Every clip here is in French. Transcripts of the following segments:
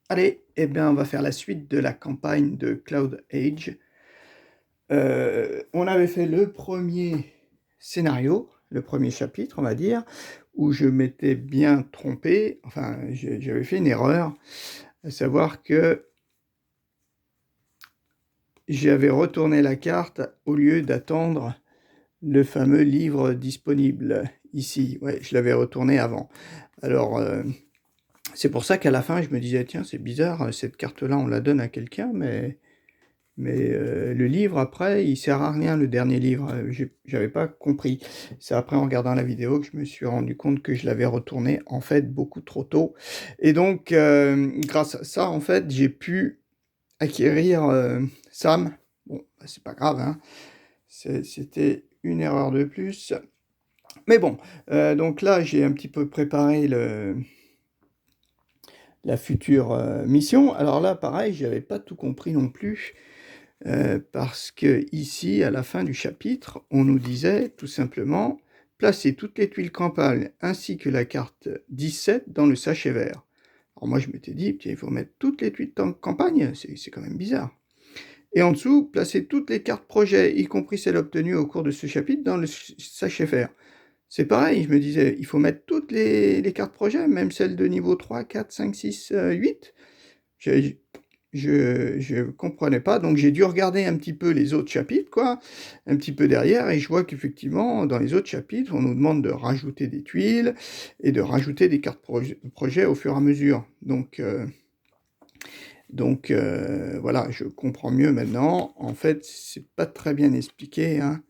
Allez, eh bien, on va faire la suite de la campagne de Cloud Age. On avait fait le premier scénario, le premier chapitre, on va dire, où je m'étais bien trompé, enfin, j'avais fait une erreur, à savoir que j'avais retourné la carte au lieu d'attendre le fameux livre disponible ici. Ouais, je l'avais retourné avant. Alors, c'est pour ça qu'à la fin, je me disais, tiens, c'est bizarre, cette carte-là, on la donne à quelqu'un, mais le livre, après, il sert à rien, le dernier livre. J'avais pas compris. C'est après, en regardant la vidéo, que je me suis rendu compte que je l'avais retourné, en fait, beaucoup trop tôt. Et donc, grâce à ça, en fait, j'ai pu acquérir Sam. Bon, bah, c'est pas grave, hein. C'était une erreur de plus. Mais bon, donc là, j'ai un petit peu préparé la future mission. Alors là, pareil, j'avais pas tout compris non plus. Parce que ici, à la fin du chapitre, on nous disait tout simplement placer toutes les tuiles campagne ainsi que la carte 17 dans le sachet vert. Alors moi, je m'étais dit, tiens, il faut mettre toutes les tuiles campagne, c'est quand même bizarre. Et en dessous, placer toutes les cartes projet, y compris celles obtenues au cours de ce chapitre, dans le sachet vert. C'est pareil, je me disais, il faut mettre toutes les cartes projet, même celles de niveau 3, 4, 5, 6, 8. Je comprenais pas, donc j'ai dû regarder un petit peu les autres chapitres, quoi, un petit peu derrière, et je vois qu'effectivement, dans les autres chapitres, on nous demande de rajouter des tuiles et de rajouter des cartes projet au fur et à mesure. Donc voilà, je comprends mieux maintenant. En fait, c'est pas très bien expliqué, hein.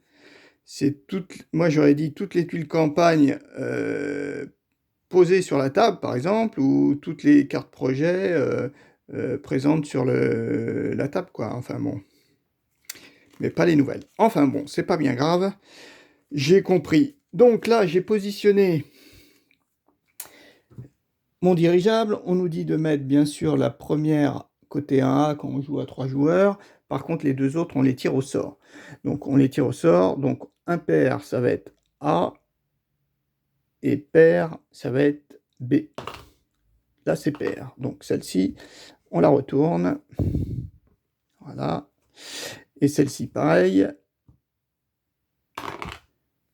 Moi j'aurais dit toutes les tuiles campagne posées sur la table, par exemple, ou toutes les cartes projet présentes sur la table, quoi. Enfin bon, mais pas les nouvelles. Enfin bon, c'est pas bien grave. J'ai compris. Donc là, j'ai positionné mon dirigeable. On nous dit de mettre bien sûr la première côté 1A quand on joue à 3 joueurs. Par contre, les deux autres, on les tire au sort. Donc on les tire au sort. Donc impair, ça va être A. Et pair, ça va être B. Là, c'est pair. Donc celle-ci, on la retourne. Voilà. Et celle-ci, pareil.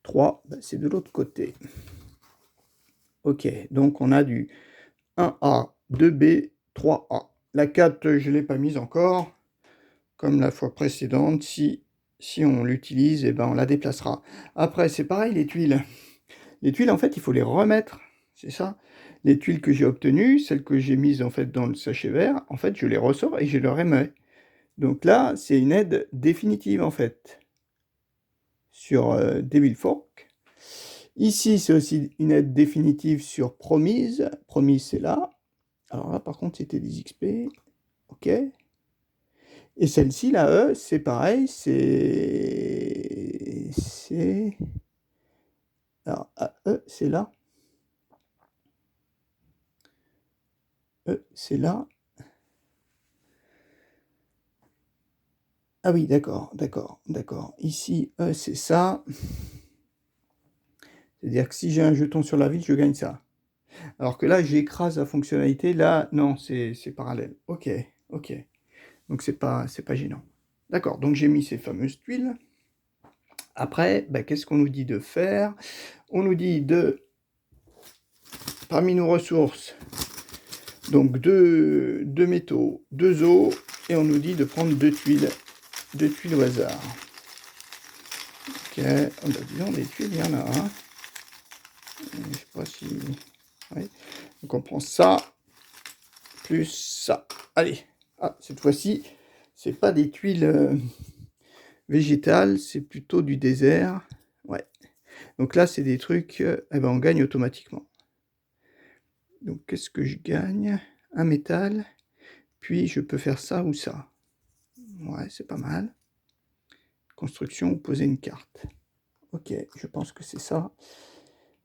3, ben, c'est de l'autre côté. Ok, donc on a du 1A, 2B, 3A. La 4, je ne l'ai pas mise encore. Comme la fois précédente, si on l'utilise, eh ben, on la déplacera. Après, c'est pareil, les tuiles. Les tuiles, en fait, il faut les remettre. C'est ça. Les tuiles que j'ai obtenues, celles que j'ai mises en fait dans le sachet vert, en fait, je les ressors et je les remets. Donc là, c'est une aide définitive, en fait, sur Devil Fork. Ici, c'est aussi une aide définitive sur Promise. Promise, c'est là. Alors là, par contre, c'était des XP. OK. Et celle-ci, la E, c'est pareil. Alors, E, c'est là. E, c'est là. Ah oui, d'accord, d'accord, d'accord. Ici, E, c'est ça. C'est-à-dire que si j'ai un jeton sur la ville, je gagne ça. Alors que là, j'écrase la fonctionnalité. Là, non, c'est parallèle. OK, OK. Donc, c'est pas gênant. D'accord, donc j'ai mis ces fameuses tuiles. Après, bah, qu'est-ce qu'on nous dit de faire? On nous dit parmi nos ressources, donc deux métaux, 2 os, et on nous dit de prendre 2 tuiles au hasard. Ok, oh bah, disons, des tuiles, il y en a un. Je sais pas si... Oui. Donc on prend ça, plus ça. Allez, ah, cette fois-ci, c'est pas des tuiles végétales, c'est plutôt du désert. Ouais. Donc là, c'est des trucs, eh ben, on gagne automatiquement. Donc qu'est-ce que je gagne? Un métal, puis je peux faire ça ou ça. Ouais, c'est pas mal. Construction ou poser une carte. Ok, je pense que c'est ça.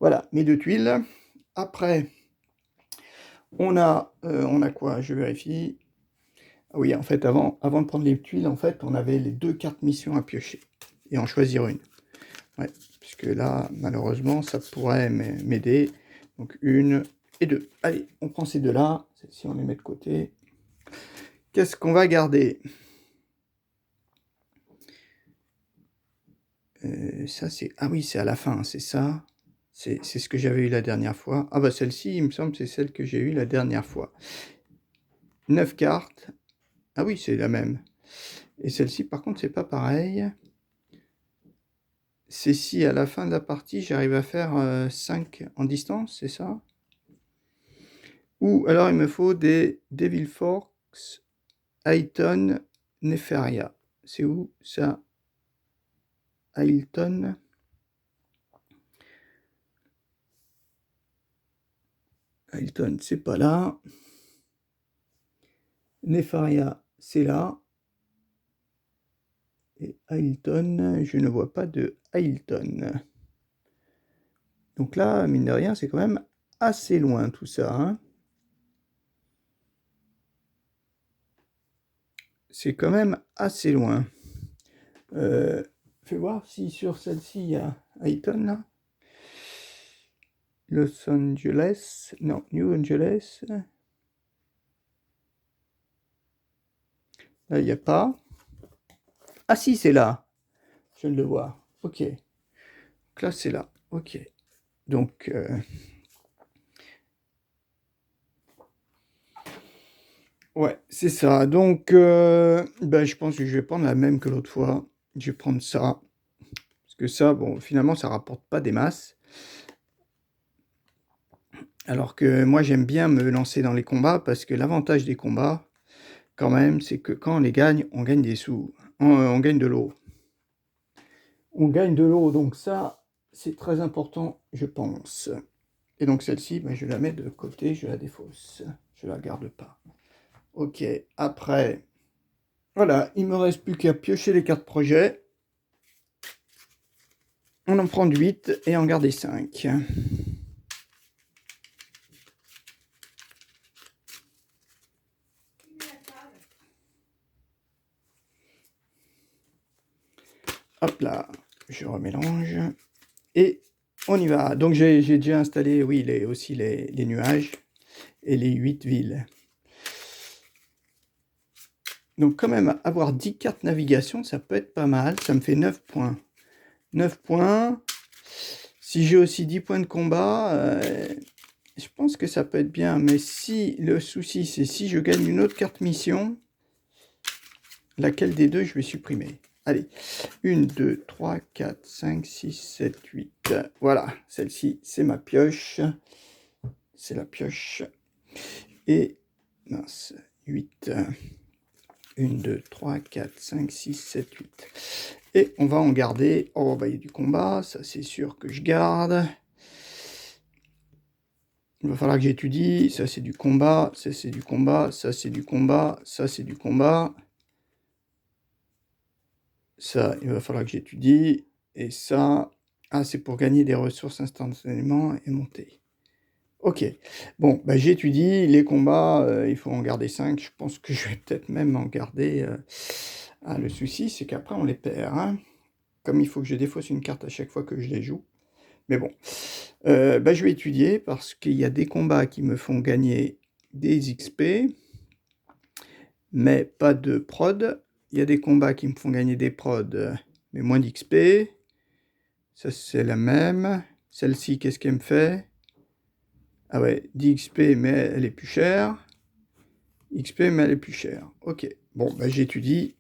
Voilà, mes 2 tuiles. Après, on a quoi? Je vérifie. Ah oui, en fait, avant de prendre les tuiles, en fait, on avait les 2 cartes mission à piocher et en choisir une. Ouais, puisque là, malheureusement, ça pourrait m'aider. Donc 1 et 2. Allez, on prend ces 2-là. Celles-ci, on les met de côté. qu'est-ce qu'on va garder? Ça, c'est... Ah oui, c'est à la fin, c'est ça. C'est ce que j'avais eu la dernière fois. Ah bah celle-ci, il me semble, c'est celle que j'ai eue la dernière fois. 9 cartes. Ah oui, c'est la même. Et celle-ci, par contre, c'est pas pareil. C'est si à la fin de la partie, j'arrive à faire 5 en distance, c'est ça? Ou alors il me faut des Devil Forks, Ayton, Nefaria. C'est où ça? Ayton. Ayton, c'est pas là. Nefaria, c'est là. Et Ayton, je ne vois pas de Ayton. Donc là, mine de rien, c'est quand même assez loin tout ça. Hein. C'est quand même assez loin. Fais voir si sur celle-ci il y a Ayton là. Los Angeles, non, New Angeles. Là, il n'y a pas. Ah si, c'est là. Je viens de le voir. Ok. Donc là, c'est là. Ok. Donc, ouais, c'est ça. Donc, ben, je pense que je vais prendre la même que l'autre fois. Je vais prendre ça. Parce que ça, bon, finalement, ça rapporte pas des masses. Alors que moi, j'aime bien me lancer dans les combats parce que l'avantage des combats, quand même, c'est que quand on les gagne, on gagne des sous. On gagne de l'eau. On gagne de l'eau, donc ça, c'est très important, je pense. Et donc celle-ci, ben, je la mets de côté, je la défausse. Je la garde pas. Ok, après, voilà, il me reste plus qu'à piocher les cartes projet. On en prend 8 et en garder 5. Hop là, je remélange. Et on y va. Donc j'ai déjà installé, oui, aussi les nuages et les 8 villes. Donc quand même, avoir 10 cartes navigation, ça peut être pas mal. Ça me fait 9 points. 9 points. Si j'ai aussi 10 points de combat, je pense que ça peut être bien. Mais si le souci, c'est si je gagne une autre carte mission, laquelle des deux je vais supprimer? Allez, 1, 2, 3, 4, 5, 6, 7, 8. Voilà, celle-ci, c'est ma pioche. C'est la pioche. Et, mince, 8. 1, 2, 3, 4, 5, 6, 7, 8. Et on va en garder. Oh, bah, il y a du combat. Ça, c'est sûr que je garde. Il va falloir que j'étudie. Ça, c'est du combat. Ça, c'est du combat. Ça, c'est du combat. Ça, c'est du combat. Ça, il va falloir que j'étudie. Et ça, ah, c'est pour gagner des ressources instantanément et monter. Ok. Bon, bah, j'étudie. Les combats, il faut en garder 5. Je pense que je vais peut-être même en garder... Ah, le souci, c'est qu'après, on les perd. Hein. Comme il faut que je défausse une carte à chaque fois que je les joue. Mais bon. Bah, je vais étudier parce qu'il y a des combats qui me font gagner des XP, mais pas de prod. Il y a des combats qui me font gagner des prod, mais moins d'XP. Ça, c'est la même. Celle-ci, qu'est-ce qu'elle me fait? Ah ouais, 10 XP, mais elle est plus chère. XP, mais elle est plus chère. Ok, bon, bah, j'étudie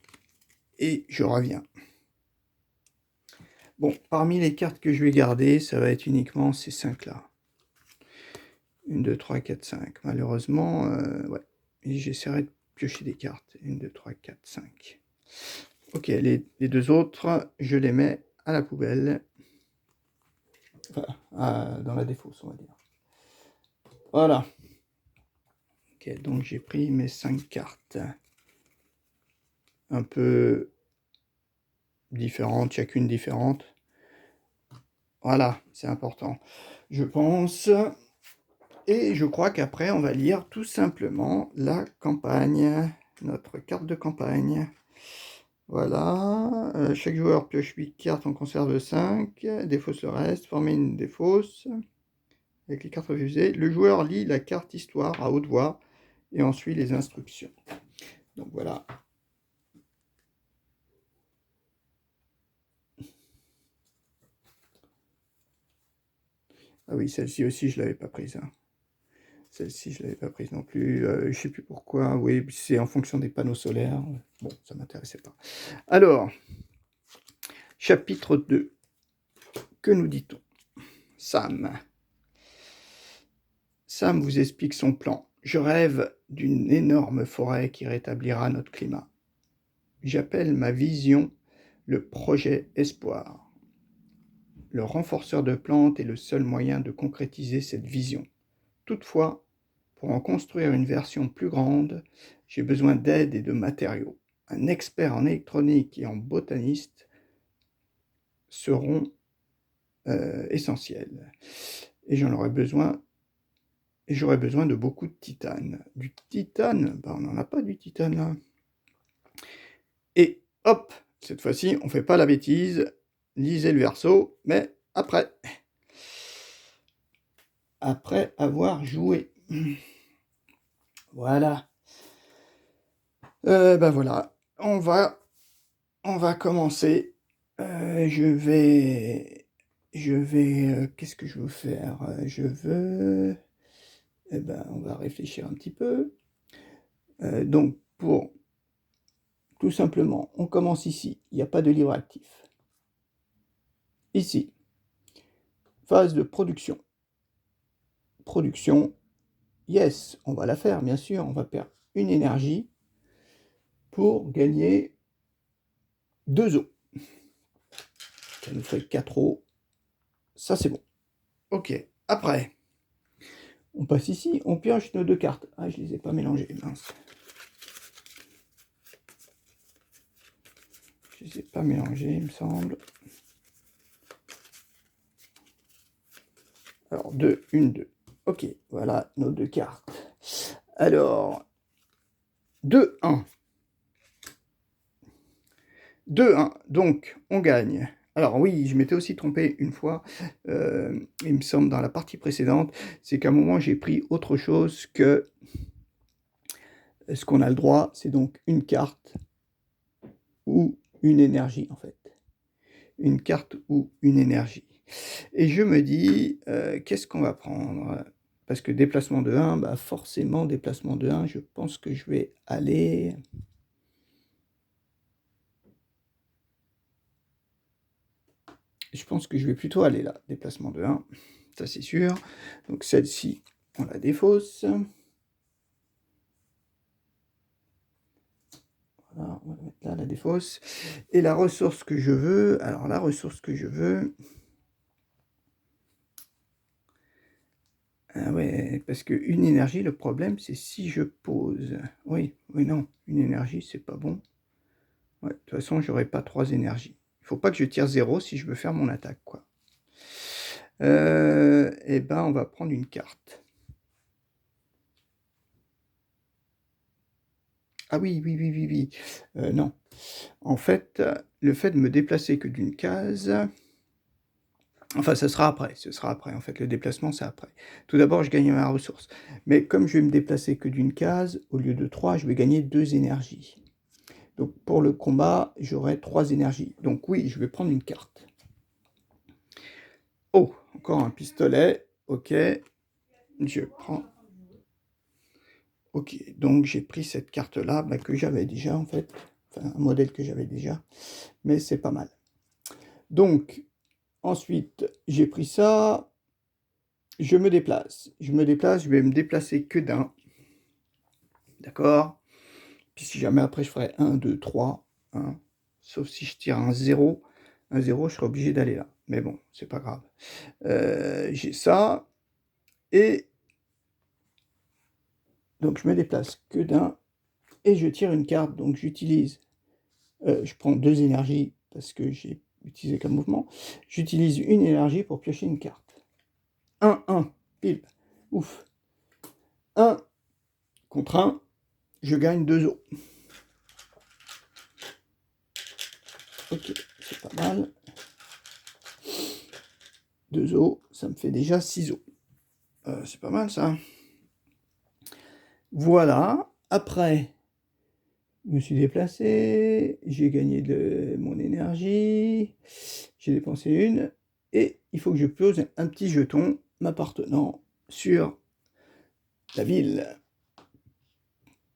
et je reviens. Bon, parmi les cartes que je vais garder, ça va être uniquement ces 5-là. 1, 2, 3, 4, 5. Malheureusement, ouais. Et j'essaierai de piocher des cartes. 1, 2, 3, 4, 5. Ok, les deux autres, je les mets à la poubelle. Enfin, dans la défausse, on va dire. Voilà. Ok, donc j'ai pris mes 5 cartes. Un peu différentes, chacune différente. Voilà, c'est important. Je pense... Et je crois qu'après, on va lire tout simplement la campagne, notre carte de campagne. Voilà, chaque joueur pioche 8 cartes, en conserve 5, défausse le reste, former une défausse, avec les cartes refusées. Le joueur lit la carte histoire à haute voix, et en suit les instructions. Donc voilà. Ah oui, celle-ci aussi, je ne l'avais pas prise. Hein. Celle-ci, je ne l'avais pas prise non plus. Je ne sais plus pourquoi. Oui, c'est en fonction des panneaux solaires. Bon, ça ne m'intéressait pas. Alors, chapitre 2. Que nous dit-on? Sam. Sam vous explique son plan. Je rêve d'une énorme forêt qui rétablira notre climat. J'appelle ma vision le projet Espoir. Le renforceur de plantes est le seul moyen de concrétiser cette vision. Toutefois, pour en construire une version plus grande, j'ai besoin d'aide et de matériaux. Un expert en électronique et en botaniste seront essentiels. Et j'aurais besoin de beaucoup de titane. Du titane, on n'en a pas du titane là. Et hop, cette fois-ci, on ne fait pas la bêtise. Lisez le verso, mais après. Après avoir joué. Voilà. Voilà. On va commencer. Qu'est-ce que je veux faire? On va réfléchir un petit peu. Donc, pour tout simplement, on commence ici. Il n'y a pas de livre actif. Ici, phase de production. Production, yes, on va la faire, bien sûr. On va perdre une énergie pour gagner 2 eaux. Ça nous fait 4 eaux. Ça, c'est bon. Ok, après, on passe ici, on pioche nos 2 cartes. Ah, je ne les ai pas mélangées, mince. Je ne les ai pas mélangées, il me semble. Alors, 2, 1, 2. Ok, voilà nos 2 cartes. Alors, 2, 1. 2, 1. Donc, on gagne. Alors oui, je m'étais aussi trompé une fois, il me semble, dans la partie précédente, c'est qu'à un moment, j'ai pris autre chose que ce qu'on a le droit, c'est donc une carte ou une énergie, en fait. Une carte ou une énergie. Et je me dis, qu'est-ce qu'on va prendre? Parce que déplacement de 1, forcément, déplacement de 1, je pense que je vais aller... Je pense que je vais plutôt aller là, déplacement de 1, ça c'est sûr. Donc celle-ci, on la défausse. Voilà, on va mettre là la défausse. Et la ressource que je veux, alors la ressource que je veux... Ah ouais, parce qu'une énergie, le problème, c'est si je pose... Oui, non, une énergie, c'est pas bon. Ouais, de toute façon, j'aurai pas 3 énergies. Il faut pas que je tire 0 si je veux faire mon attaque, quoi. On va prendre une carte. Ah oui. Non. En fait, le fait de me déplacer que d'une case... Enfin, ce sera après, en fait, le déplacement, c'est après. Tout d'abord, je gagne ma ressource. Mais comme je vais me déplacer que d'une case, au lieu de 3, je vais gagner 2 énergies. Donc, pour le combat, j'aurai 3 énergies. Donc oui, je vais prendre une carte. Oh, encore un pistolet. Ok, je prends... Ok, donc j'ai pris cette carte-là, que j'avais déjà, en fait. Enfin, un modèle que j'avais déjà. Mais c'est pas mal. Donc, ensuite, j'ai pris ça... Je me déplace, je vais me déplacer que d'un. D'accord? Puis si jamais après je ferai 1, 2, 3, hein, sauf si je tire un 0, je serai obligé d'aller là. Mais bon, c'est pas grave. J'ai ça, et donc je me déplace que d'un, et je tire une carte, donc j'utilise, je prends 2 énergies, parce que j'ai utilisé comme mouvement, j'utilise une énergie pour piocher une carte. 1, 1, pile, ouf. 1 contre 1, je gagne 2 eaux. Ok, c'est pas mal. 2 eaux, ça me fait déjà 6 eaux. C'est pas mal ça. Voilà. Après, Je me suis déplacé, j'ai gagné de mon énergie, j'ai dépensé une, et il faut que je pose un petit jeton m'appartenant sur la ville.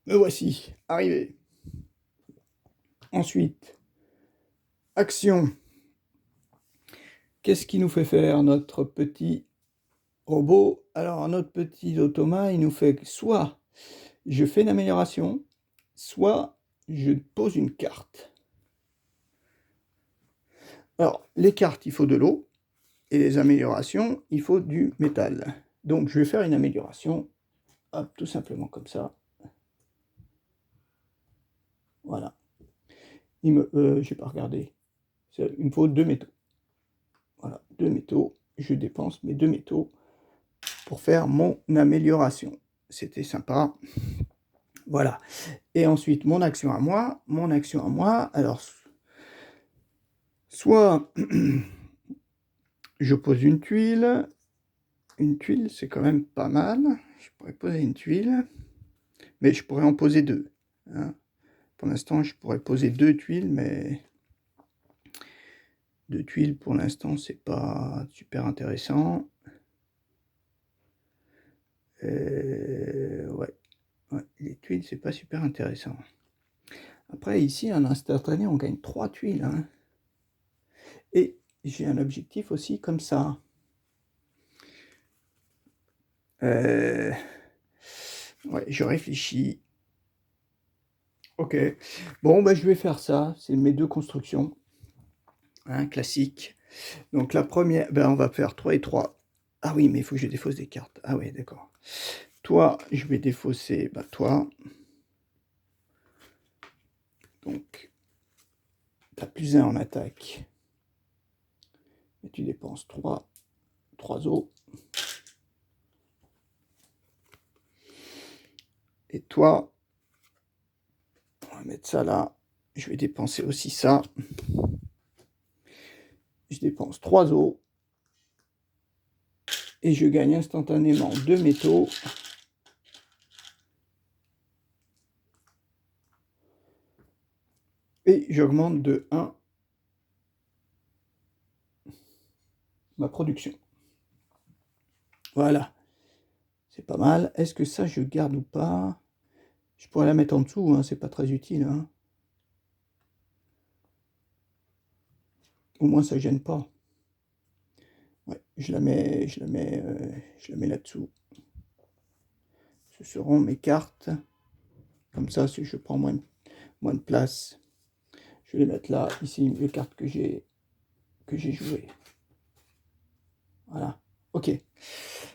Me voici, arrivé. Ensuite, action. Qu'est-ce qui nous fait faire notre petit robot? Alors, notre petit automa, il nous fait soit je fais une amélioration, soit je pose une carte. Alors, les cartes, il faut de l'eau, et les améliorations, il faut du métal. Donc, je vais faire une amélioration, hop, tout simplement comme ça. Voilà. J'ai pas regardé. Il me faut 2 métaux. Voilà, 2 métaux. Je dépense mes 2 métaux pour faire mon amélioration. C'était sympa. Voilà. Et ensuite, mon action à moi. Mon action à moi, alors, soit je pose une tuile. Une tuile, c'est quand même pas mal. Je pourrais poser une tuile. Mais je pourrais en poser 2. Hein. Pour l'instant, je pourrais poser 2 tuiles, mais 2 tuiles, pour l'instant, c'est pas super intéressant. Ouais. Ouais, les tuiles, c'est pas super intéressant. Après, ici, en instantané, on gagne 3 tuiles. Hein. Et j'ai un objectif aussi comme ça. Ouais, je réfléchis. Ok. Bon, bah, je vais faire ça. C'est mes 2 constructions. Hein, classiques. Donc, la première, ben, on va faire 3 et 3. Ah oui, mais il faut que je défausse des cartes. Ah oui, d'accord. Toi, je vais défausser, bah, toi. Donc, tu as plus 1 en attaque. Et tu dépenses 3 os. Et toi, on va mettre ça là. Je vais dépenser aussi ça. Je dépense 3 os. Et je gagne instantanément 2 métaux. Et j'augmente de 1 ma production. Voilà. C'est pas mal. Est-ce que ça, je garde ou pas? Je pourrais la mettre en dessous, hein, c'est pas très utile. Hein. Au moins, ça gêne pas. Ouais, je la mets là-dessous. Ce seront mes cartes. Comme ça, si je prends moins de place, je vais les mettre là. Ici, les cartes que j'ai jouées. Voilà. Ok.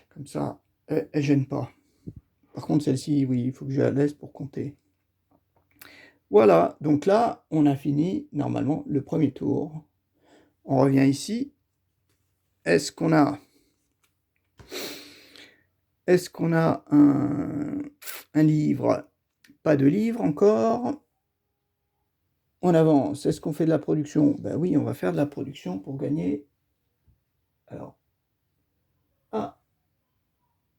Comme ça, elle gêne pas. Par contre, celle-ci, oui, il faut que je la laisse pour compter. Voilà, donc là, on a fini, normalement, le premier tour. On revient ici. Est-ce qu'on a un livre? Pas de livre encore. On avance. Est-ce qu'on fait de la production? Ben oui, on va faire de la production pour gagner. Alors,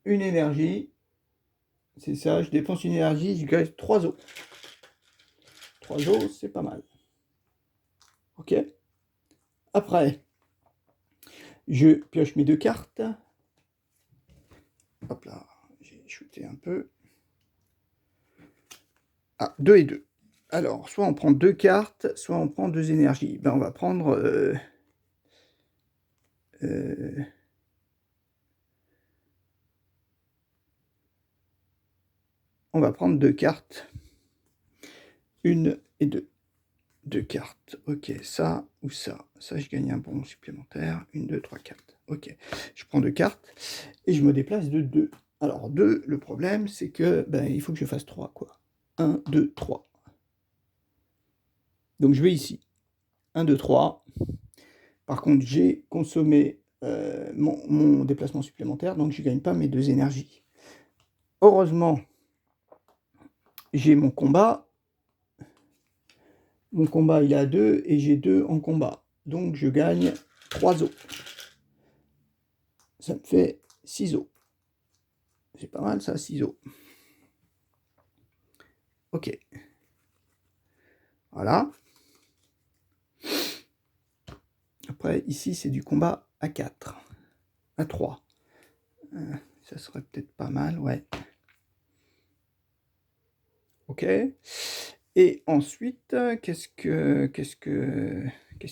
une énergie. C'est ça, je dépense une énergie, je gagne 3 os. 3 os, c'est pas mal. Ok. Après, je pioche mes 2 cartes. Hop là, j'ai shooté un peu. Ah, 2 et 2. Alors, soit on prend 2 cartes, soit on prend 2 énergies. Ben, on va prendre... on va prendre 2 cartes. 1 et 2. 2 cartes. Ok, ça ou ça. Ça, je gagne un bon supplémentaire. 1, 2, 3, 4. Ok, je prends 2 cartes et je me déplace de 2. Alors, 2, le problème, c'est que ben, il faut que je fasse 3, quoi. 1, 2, 3. Donc, je vais ici. 1, 2, 3. Par contre, j'ai consommé mon déplacement supplémentaire, donc je ne gagne pas mes 2 énergies. Heureusement, j'ai mon combat. Mon combat, il est à 2 et j'ai 2 en combat. Donc, je gagne 3 os. Ça me fait 6 os. C'est pas mal, ça, 6 os. Ok. Voilà. Après, ici, c'est du combat à 4, à 3. Ça serait peut-être pas mal, ouais. Ok. Et ensuite, qu'est-ce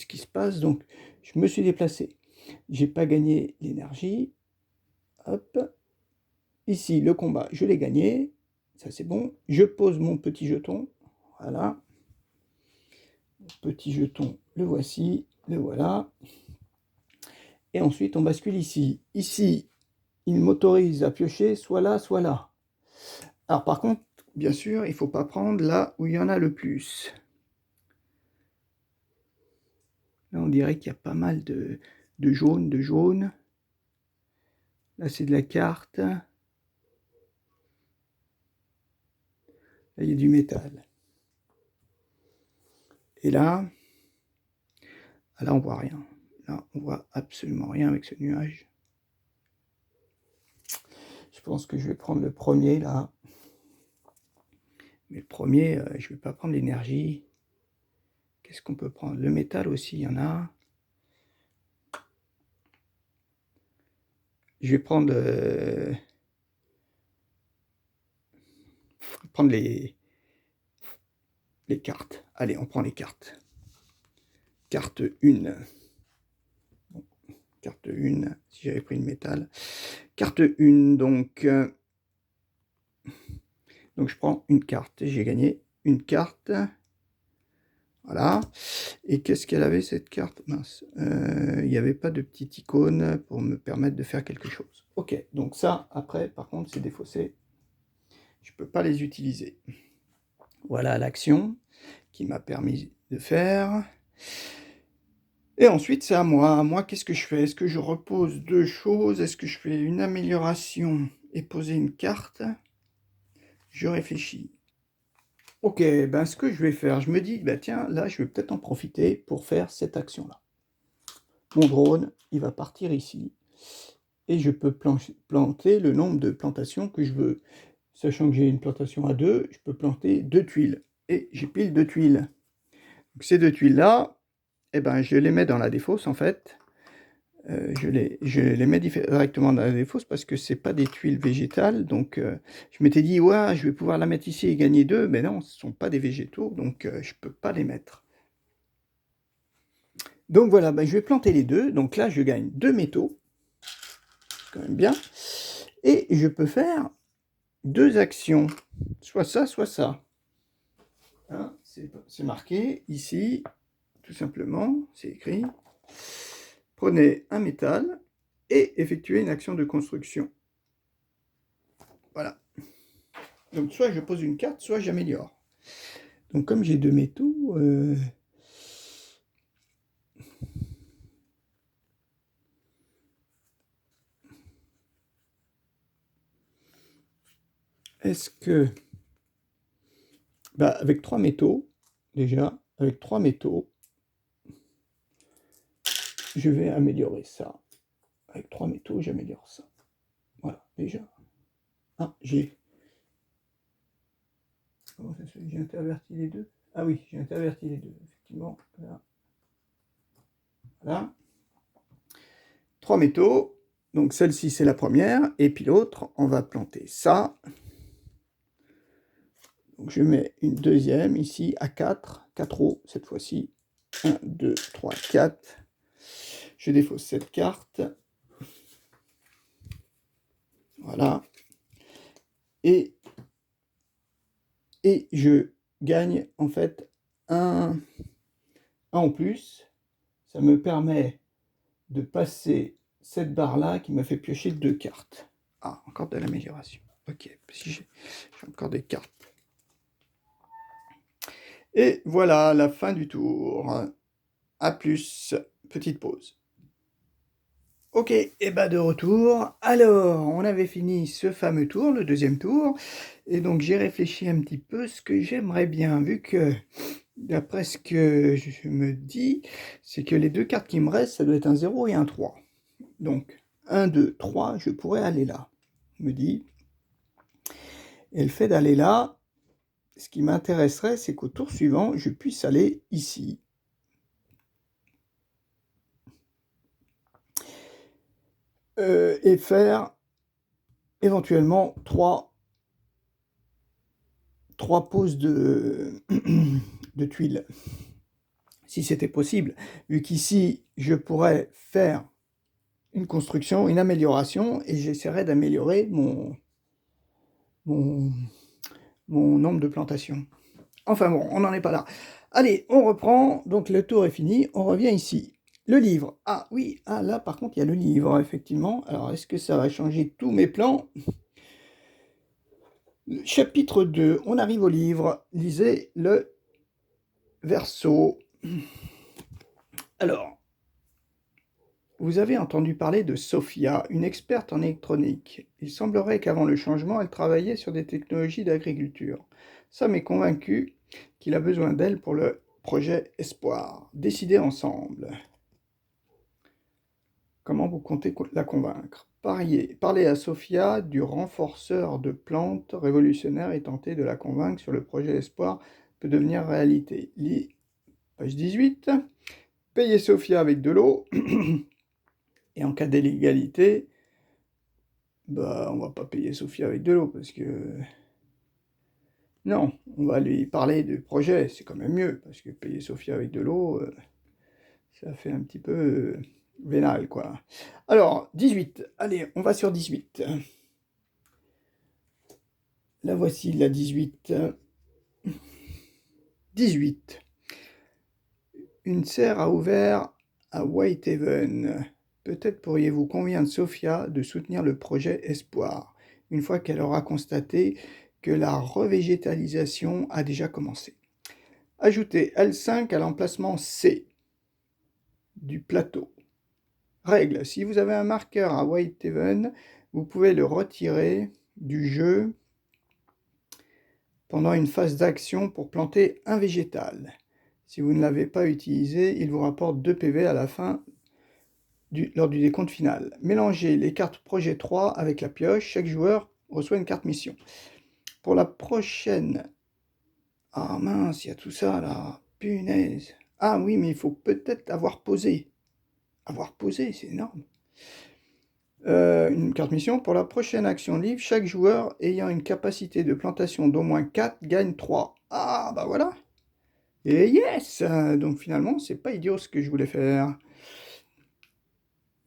qui se passe? Donc, je me suis déplacé. J'ai pas gagné l'énergie. Hop. Ici, le combat, je l'ai gagné. Ça, c'est bon. Je pose mon petit jeton. Voilà. Petit jeton, le voici. Le voilà. Et ensuite, on bascule ici. Ici, il m'autorise à piocher soit là, soit là. Alors, par contre, bien sûr, il ne faut pas prendre là où il y en a le plus. Là, on dirait qu'il y a pas mal de jaune, Là, c'est de la carte. Là, il y a du métal. Et là, on voit rien. Là, on voit absolument rien avec ce nuage. Je pense que je vais prendre le premier, là. Mais le premier, je ne vais pas prendre l'énergie. Qu'est-ce qu'on peut prendre? Le métal aussi, il y en a. Je vais prendre, les cartes. Allez, on prend les cartes. Carte 1. Bon, carte 1, si j'avais pris le métal. Carte 1, donc je prends une carte. J'ai gagné une carte. Voilà. Et qu'est-ce qu'elle avait, cette carte? Mince. Il n'y avait pas de petite icône pour me permettre de faire quelque chose. Ok, donc ça, après, par contre, c'est défaussé. Je ne peux pas les utiliser. Voilà l'action qui m'a permis de faire. Et ensuite, c'est à moi. Moi, qu'est-ce que je fais? Est-ce que je repose deux choses? Est-ce que je fais une amélioration et poser une carte? Je réfléchis. Ok, ben ce que je vais faire, je me dis, ben tiens, là, je vais peut-être en profiter pour faire cette action-là. Mon drone, il va partir ici. Et je peux planter le nombre de plantations que je veux. Sachant que j'ai une plantation à 2, je peux planter 2 tuiles. Et j'ai pile 2 tuiles. Donc, ces 2 tuiles-là, eh ben, je les mets dans la défausse, en fait. Je les mets directement dans la défausse parce que c'est pas des tuiles végétales. Donc, je m'étais dit, ouais, je vais pouvoir la mettre ici et gagner 2. Mais non, ce ne sont pas des végétaux, donc je ne peux pas les mettre. Donc voilà, ben, je vais planter les deux. Donc là, je gagne 2 métaux. C'est quand même bien. Et je peux faire 2 actions. Soit ça, soit ça. Hein, c'est marqué ici, tout simplement, c'est écrit. Prenez un métal et effectuez une action de construction. Voilà. Donc soit je pose une carte, soit j'améliore. Donc comme j'ai 2 métaux, est-ce que... Bah, avec 3 métaux, déjà, avec 3 métaux, je vais améliorer ça. Avec 3 métaux, j'améliore ça. Voilà, déjà. Ah, j'ai... Comment ça se fait? J'ai interverti les deux? Ah oui, j'ai interverti les deux, effectivement. Là. Voilà. 3 métaux. Donc celle-ci, c'est la première. Et puis l'autre, on va planter ça. Donc je mets une deuxième ici à 4. 4 hauts cette fois-ci. 1, 2, 3, 4. Je défausse cette carte. Voilà. Et je gagne en fait un en plus. Ça me permet de passer cette barre-là qui m'a fait piocher 2 cartes. Ah, encore de l'amélioration. Ok, si j'ai encore des cartes. Et voilà la fin du tour. A plus, petite pause. Ok, et bah de retour. Alors, on avait fini ce fameux tour, le deuxième tour. Et donc j'ai réfléchi un petit peu ce que j'aimerais bien, vu que d'après ce que je me dis, c'est que les 2 cartes qui me restent, ça doit être un 0 et un 3. Donc 1, 2, 3, je pourrais aller là. Je me dis. Et le fait d'aller là, ce qui m'intéresserait, c'est qu'au tour suivant, je puisse aller ici. Et faire éventuellement trois poses de, de tuiles, si c'était possible, vu qu'ici, je pourrais faire une construction, une amélioration, et j'essaierai d'améliorer mon nombre de plantations. Enfin bon, on n'en est pas là. Allez, on reprend, donc le tour est fini, on revient ici. Le livre, ah oui, ah là par contre il y a le livre, effectivement. Alors est-ce que ça va changer tous mes plans? Chapitre 2, on arrive au livre, lisez le verso. Alors, vous avez entendu parler de Sophia, une experte en électronique. Il semblerait qu'avant le changement, elle travaillait sur des technologies d'agriculture. Sam est convaincu qu'il a besoin d'elle pour le projet Espoir. Décidez ensemble. Comment vous comptez la convaincre? Parlez à Sophia du renforceur de plantes révolutionnaire et tentez de la convaincre sur le projet Espoir peut devenir réalité. Page 18. Payez Sophia avec de l'eau. Et en cas d'illégalité, bah, on va pas payer Sophia avec de l'eau parce que... Non, on va lui parler du projet, c'est quand même mieux, parce que payer Sophia avec de l'eau, ça fait un petit peu vénal, quoi. Alors, 18, allez, on va sur 18. La voici, la 18. 18. Une serre a ouvert à Whitehaven. Peut-être pourriez-vous convaincre Sophia de soutenir le projet Espoir, une fois qu'elle aura constaté que la revégétalisation a déjà commencé. Ajoutez L5 à l'emplacement C du plateau. Règle, si vous avez un marqueur à Whitehaven, vous pouvez le retirer du jeu pendant une phase d'action pour planter un végétal. Si vous ne l'avez pas utilisé, il vous rapporte 2 PV à la fin lors du décompte final. Mélangez les cartes projet 3 avec la pioche. Chaque joueur reçoit une carte mission. Pour la prochaine... Ah mince, il y a tout ça là. Punaise. Ah oui, mais il faut peut-être avoir posé. Avoir posé, c'est énorme. Une carte mission. Pour la prochaine action livre, chaque joueur ayant une capacité de plantation d'au moins 4 gagne 3. Ah bah voilà. Et yes! Donc finalement, c'est pas idiot ce que je voulais faire.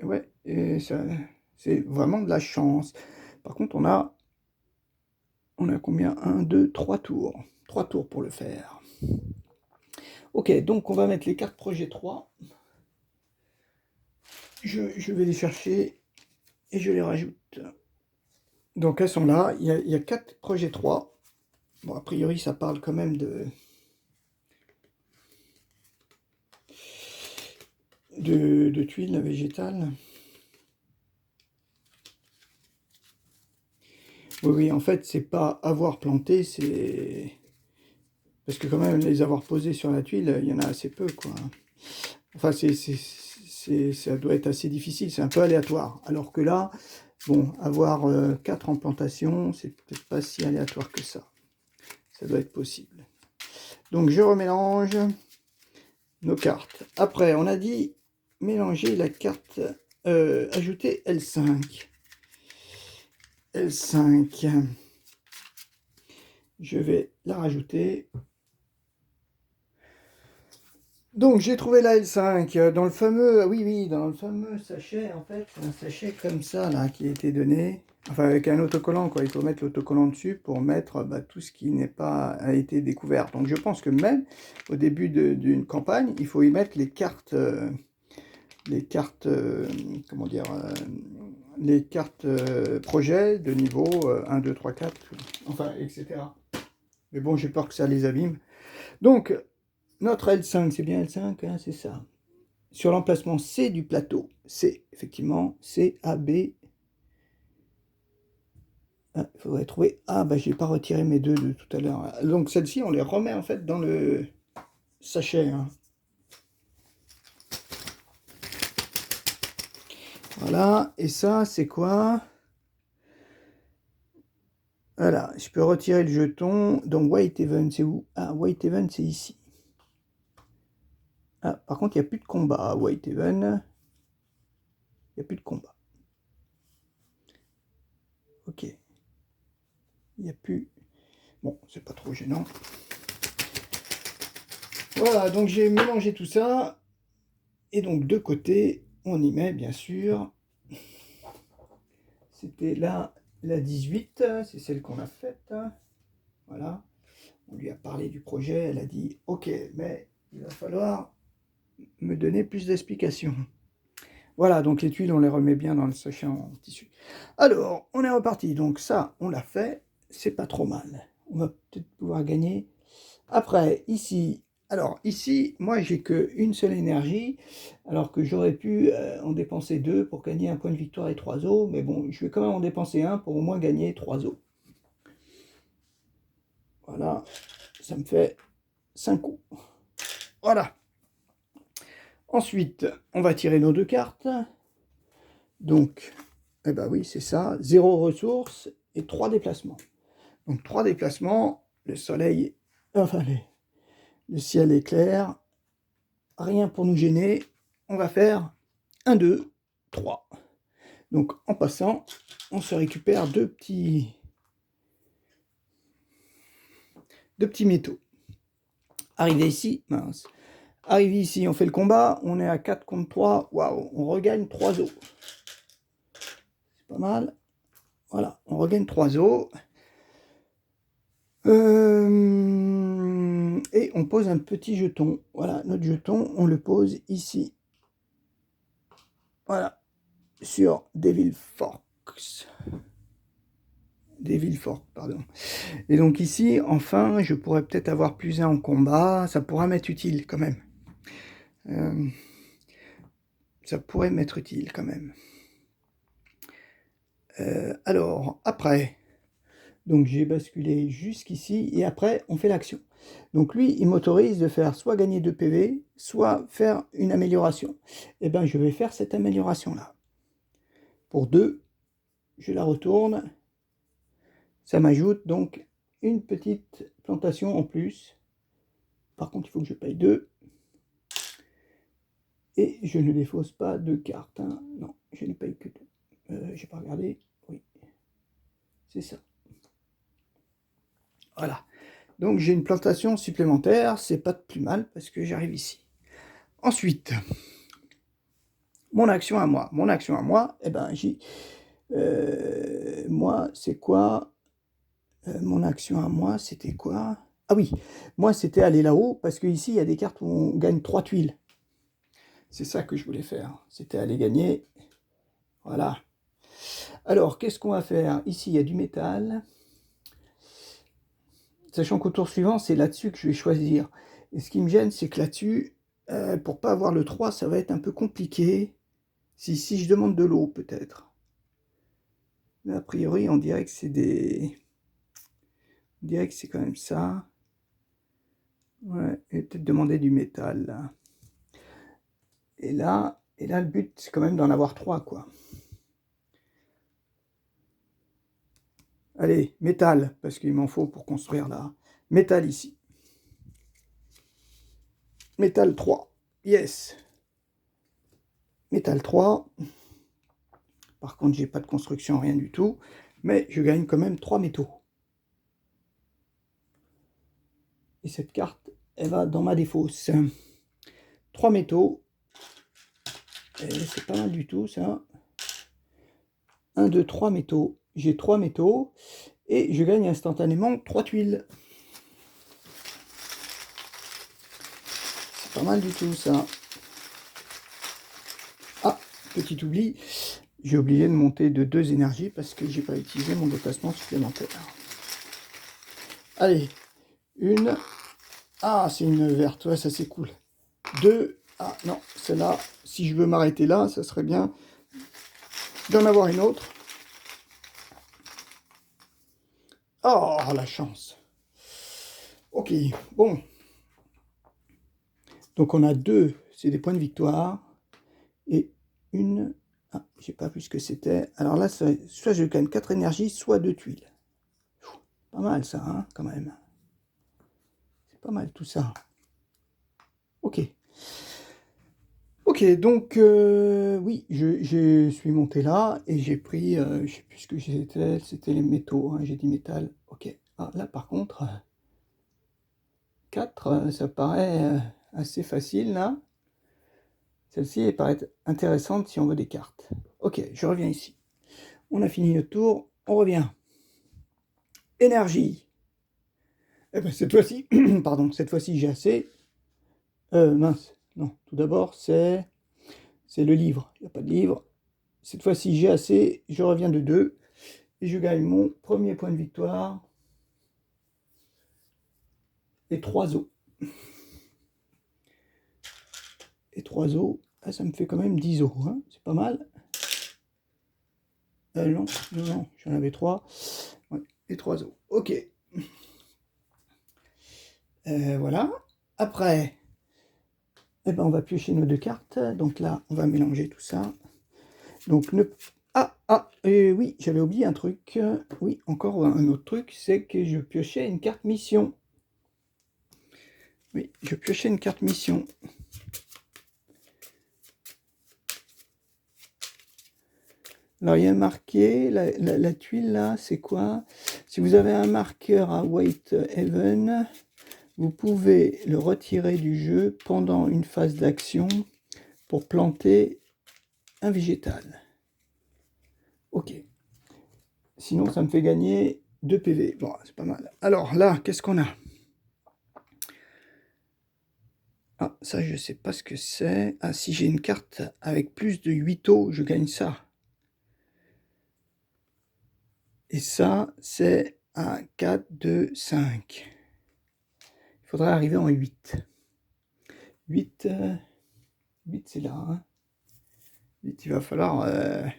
Ouais, et ça, c'est vraiment de la chance. Par contre, on a combien? 1, 2, 3 tours. 3 tours pour le faire. Ok, donc on va mettre les cartes projet 3. Je vais les chercher et je les rajoute. Donc elles sont là. Il y a 4 projets 3. Bon, a priori, ça parle quand même de tuiles végétales. Oui, oui, en fait, c'est pas avoir planté, c'est... Parce que quand même, les avoir posés sur la tuile, il y en a assez peu, quoi. Enfin, ça doit être assez difficile, c'est un peu aléatoire. Alors que là, bon, avoir 4 en plantation, c'est peut-être pas si aléatoire que ça. Ça doit être possible. Donc, je remélange nos cartes. Après, on a dit mélanger la carte, ajouter L5. L5. Je vais la rajouter. Donc j'ai trouvé la L5 dans le fameux, oui, dans le fameux sachet, en fait, c'est un sachet comme ça, là, qui a été donné, enfin avec un autocollant, quoi, il faut mettre l'autocollant dessus pour mettre tout ce qui n'est pas, a été découvert. Donc je pense que même au début d'une campagne, il faut y mettre les cartes, comment dire, les cartes projet de niveau 1, 2, 3, 4, enfin, etc. Mais bon, j'ai peur que ça les abîme. Donc, notre L5, c'est bien L5, hein, c'est ça. Sur l'emplacement C du plateau. C, effectivement, C, A, B. Il faudrait trouver... Ah, bah j'ai pas retiré mes deux de tout à l'heure. Donc celles-ci, on les remet en fait dans le sachet. Hein. Voilà, et ça, c'est quoi? Voilà, je peux retirer le jeton. Donc Whitehaven, c'est où? Ah, Whitehaven, c'est ici. Ah, par contre, il n'y a plus de combat à Whitehaven. Il n'y a plus de combat. Ok. Il n'y a plus... Bon, c'est pas trop gênant. Voilà, donc j'ai mélangé tout ça. Et donc, de côté, on y met, bien sûr... C'était là, la 18, c'est celle qu'on a faite. Voilà. On lui a parlé du projet, elle a dit « Ok, mais il va falloir me donner plus d'explications. » Voilà, donc les tuiles, on les remet bien dans le sachet en tissu. Alors, on est reparti. Donc ça, on l'a fait. C'est pas trop mal. On va peut-être pouvoir gagner. Après, ici... Alors, ici, moi, j'ai qu'une seule énergie, alors que j'aurais pu en dépenser 2 pour gagner un point de victoire et 3 os. Mais bon, je vais quand même en dépenser un pour au moins gagner 3 os. Voilà, ça me fait 5 os. Voilà. Ensuite, on va tirer nos 2 cartes. Donc, eh ben oui, c'est ça, 0 ressources et 3 déplacements. Donc 3 déplacements, le soleil, enfin le ciel est clair, rien pour nous gêner. On va faire 1, 2, 3. Donc en passant, on se récupère deux petits métaux. Arrivé ici, mince. Arrivé ici, on fait le combat, on est à 4 contre 3, waouh, on regagne 3 os. C'est pas mal. Voilà, on regagne 3 os. Et on pose un petit jeton. Voilà, notre jeton, on le pose ici. Voilà, sur Devil Forks. Devil Fork, pardon. Et donc ici, enfin, je pourrais peut-être avoir plus 1 en combat. Ça pourra m'être utile quand même. Ça pourrait m'être utile quand même. Alors, après, donc j'ai basculé jusqu'ici et après, on fait l'action. Donc lui, il m'autorise de faire soit gagner 2 PV, soit faire une amélioration. Et bien, je vais faire cette amélioration-là. Pour 2, je la retourne. Ça m'ajoute donc une petite plantation en plus. Par contre, il faut que je paye 2. Et je ne défausse pas 2 cartes. Hein. Non, je ne paye que 2. J'ai pas regardé. Oui, c'est ça. Voilà. Donc j'ai une plantation supplémentaire. C'est pas de plus mal parce que j'arrive ici. Ensuite, mon action à moi. Mon action à moi, eh ben, moi, c'est quoi mon action à moi, c'était quoi? Ah oui, moi, c'était aller là-haut parce qu'ici, il y a des cartes où on gagne 3 tuiles. C'est ça que je voulais faire. C'était aller gagner. Voilà. Alors, qu'est-ce qu'on va faire? Ici, il y a du métal. Sachant qu'au tour suivant, c'est là-dessus que je vais choisir. Et ce qui me gêne, c'est que là-dessus, pour pas avoir le 3, ça va être un peu compliqué. Si je demande de l'eau, peut-être. Mais a priori, on dirait que c'est des... On dirait que c'est quand même ça. Ouais, et peut-être demander du métal, là. Et là, le but, c'est quand même d'en avoir 3, quoi. Allez, métal, parce qu'il m'en faut pour construire là. Métal ici. Métal 3. Yes. Métal 3. Par contre, j'ai pas de construction, rien du tout. Mais je gagne quand même 3 métaux. Et cette carte, elle va dans ma défausse. 3 métaux. Et c'est pas mal du tout, ça. 1, 2, 3 métaux. J'ai 3 métaux. Et je gagne instantanément 3 tuiles. C'est pas mal du tout, ça. Ah, petit oubli. J'ai oublié de monter de 2 énergies parce que j'ai pas utilisé mon déplacement supplémentaire. Allez, une. Ah, c'est une verte, ouais, ça c'est cool. 2. Ah non, celle-là, si je veux m'arrêter là, ça serait bien d'en avoir une autre. Oh, la chance. Ok, bon. Donc on a 2, c'est des points de victoire. Et une... Ah, j'ai pas vu ce que c'était. Alors là, soit je gagne 4 énergies, soit 2 tuiles. Pas mal ça, hein, quand même. C'est pas mal tout ça. Ok. Ok, donc oui, je suis monté là et j'ai pris, je sais plus ce que c'était les métaux, hein, j'ai dit métal. Ok. Ah, là par contre, 4, ça paraît assez facile là. Celle-ci elle paraît intéressante si on veut des cartes. Ok, je reviens ici. On a fini notre tour, on revient. Énergie. Eh ben, cette fois-ci, pardon, cette fois-ci j'ai assez. Mince, non, tout d'abord c'est le livre. Il n'y a pas de livre. Cette fois-ci j'ai assez, je reviens de 2 et je gagne mon premier point de victoire. Et 3 os. Et 3 os, ah, ça me fait quand même 10 os, hein, c'est pas mal. Non, non, non, j'en avais 3. Ouais, et 3 os. Ok. Voilà. Après, eh ben, on va piocher nos 2 cartes. Donc là, on va mélanger tout ça. Donc, oui, j'avais oublié un truc. Oui, encore un autre truc, c'est que je piochais une carte mission. Oui, je piochais une carte mission. Alors, il y a marqué, la tuile là, c'est quoi? Si vous avez un marqueur à Whitehaven, vous pouvez le retirer du jeu pendant une phase d'action pour planter un végétal. Ok. Sinon, ça me fait gagner 2 PV. Bon, c'est pas mal. Alors là, qu'est-ce qu'on a? Ah, ça, je sais pas ce que c'est. Ah, si j'ai une carte avec plus de 8 os, je gagne ça. Et ça, c'est un 4, 2, 5. Il faudrait arriver en 8. 8, 8 c'est là. Hein. 8, il va falloir... 1,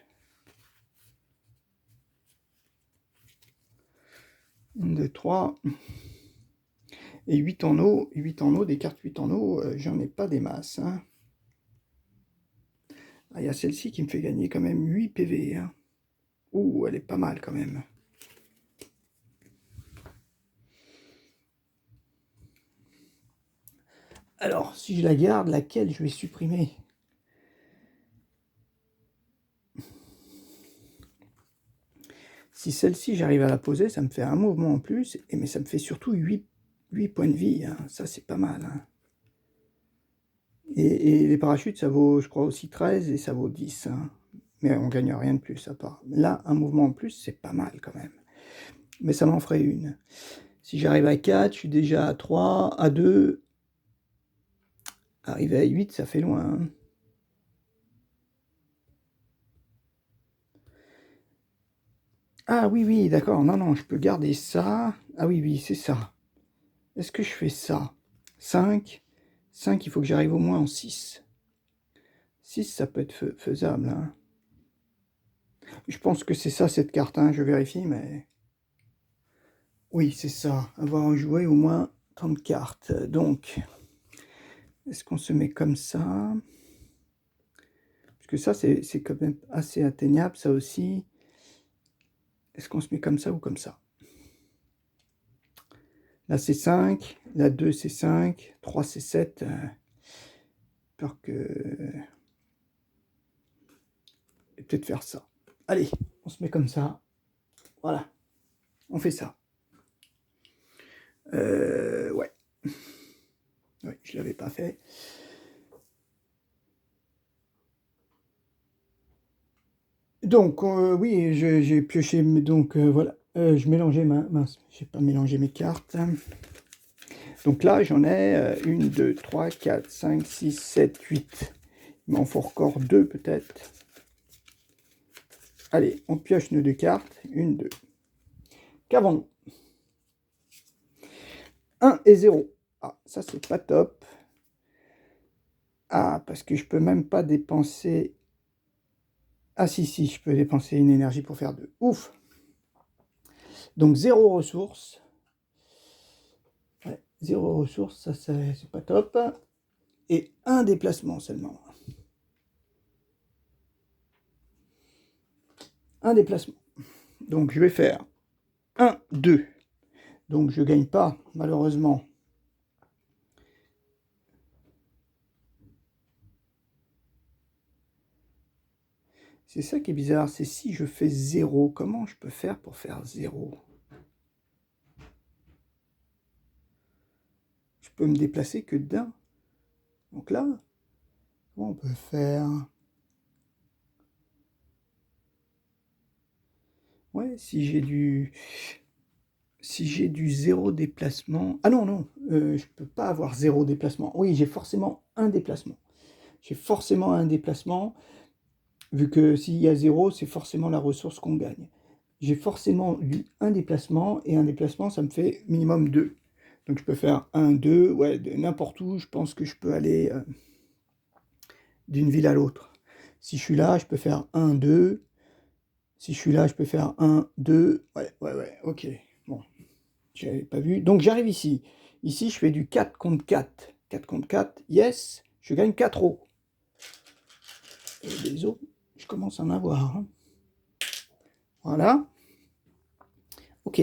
2, 3. Et 8 en eau, des cartes 8 en eau, j'en ai pas des masses. Hein. Ah, il y a celle-ci qui me fait gagner quand même 8 PV. Hein. Ouh, elle est pas mal quand même. Alors, si je la garde, laquelle je vais supprimer? Si celle-ci, j'arrive à la poser, ça me fait un mouvement en plus, mais ça me fait surtout 8 points de vie. Hein. Ça, c'est pas mal. Hein. Et les parachutes, ça vaut, je crois, aussi 13 et ça vaut 10. Hein. Mais on gagne rien de plus à part. Là, un mouvement en plus, c'est pas mal quand même. Mais ça m'en ferait une. Si j'arrive à 4, je suis déjà à 3, à 2. Arriver à 8, ça fait loin. Hein. Ah oui, oui, d'accord. Non, non, je peux garder ça. Ah oui, oui, c'est ça. Est-ce que je fais ça? 5. 5, il faut que j'arrive au moins en 6. 6, ça peut être faisable. Hein. Je pense que c'est ça, cette carte. Hein. Je vérifie, mais... Oui, c'est ça. Avoir joué au moins 30 cartes. Donc, est-ce qu'on se met comme ça? Parce que ça, c'est quand même assez atteignable, ça aussi. Est-ce qu'on se met comme ça ou comme ça? Là, c'est 5. Là, 2, c'est 5. 3, c'est 7. Peur que... Je vais peut-être faire ça. Allez, on se met comme ça. Voilà. On fait ça. Ouais. Oui, je ne l'avais pas fait. Donc, oui, j'ai pioché, donc voilà. Je mélangeais mince, j'ai pas mélangé mes cartes. Donc là, j'en ai 1, 2, 3, 4, 5, 6, 7, 8. Il m'en faut encore 2 peut-être. Allez, on pioche nos 2 cartes. 1, 2. Qu'avons-nous? 1 et 0. Ah, ça, c'est pas top. Ah, parce que je peux même pas dépenser... Ah si, si, je peux dépenser une énergie pour faire 2. Ouf. Donc 0 ressources. Ouais, 0 ressources, ça c'est pas top. Et un déplacement seulement. Un déplacement. Donc je vais faire 1, 2. Donc je ne gagne pas, malheureusement. C'est ça qui est bizarre, c'est si je fais 0, comment je peux faire pour faire 0? Je peux me déplacer que d'un. Donc là, comment on peut faire? Ouais, si j'ai du 0 déplacement... Ah non, non, je peux pas avoir 0 déplacement. Oui, j'ai forcément un déplacement. J'ai forcément un déplacement, vu que s'il y a 0, c'est forcément la ressource qu'on gagne. J'ai forcément un déplacement, et un déplacement, ça me fait minimum 2. Donc je peux faire 1, 2, ouais, n'importe où, je pense que je peux aller d'une ville à l'autre. Si je suis là, je peux faire 1, 2. Si je suis là, je peux faire 1, 2. Ouais, ok. Bon, j'avais pas vu. Donc j'arrive ici. Ici, je fais du 4 contre 4. 4 contre 4, yes, je gagne 4 os. Et les os, je commence à en avoir. Hein. Voilà. Ok.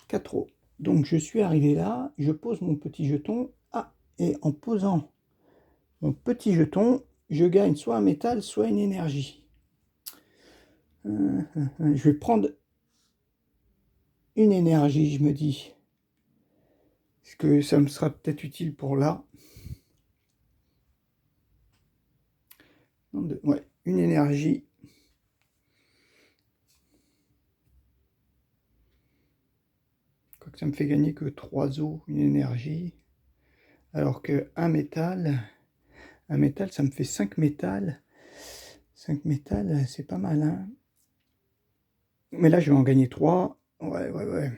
4 os. Donc je suis arrivé là, je pose mon petit jeton. Ah, et en posant mon petit jeton, je gagne soit un métal, soit une énergie. Je vais prendre une énergie, je me dis. Est-ce que ça me sera peut-être utile pour là? Ouais, une énergie. Quoique ça me fait gagner que 3 os, une énergie. Alors que un métal, ça me fait 5 métal. 5 métal, c'est pas mal, hein. Mais là, je vais en gagner 3. Ouais.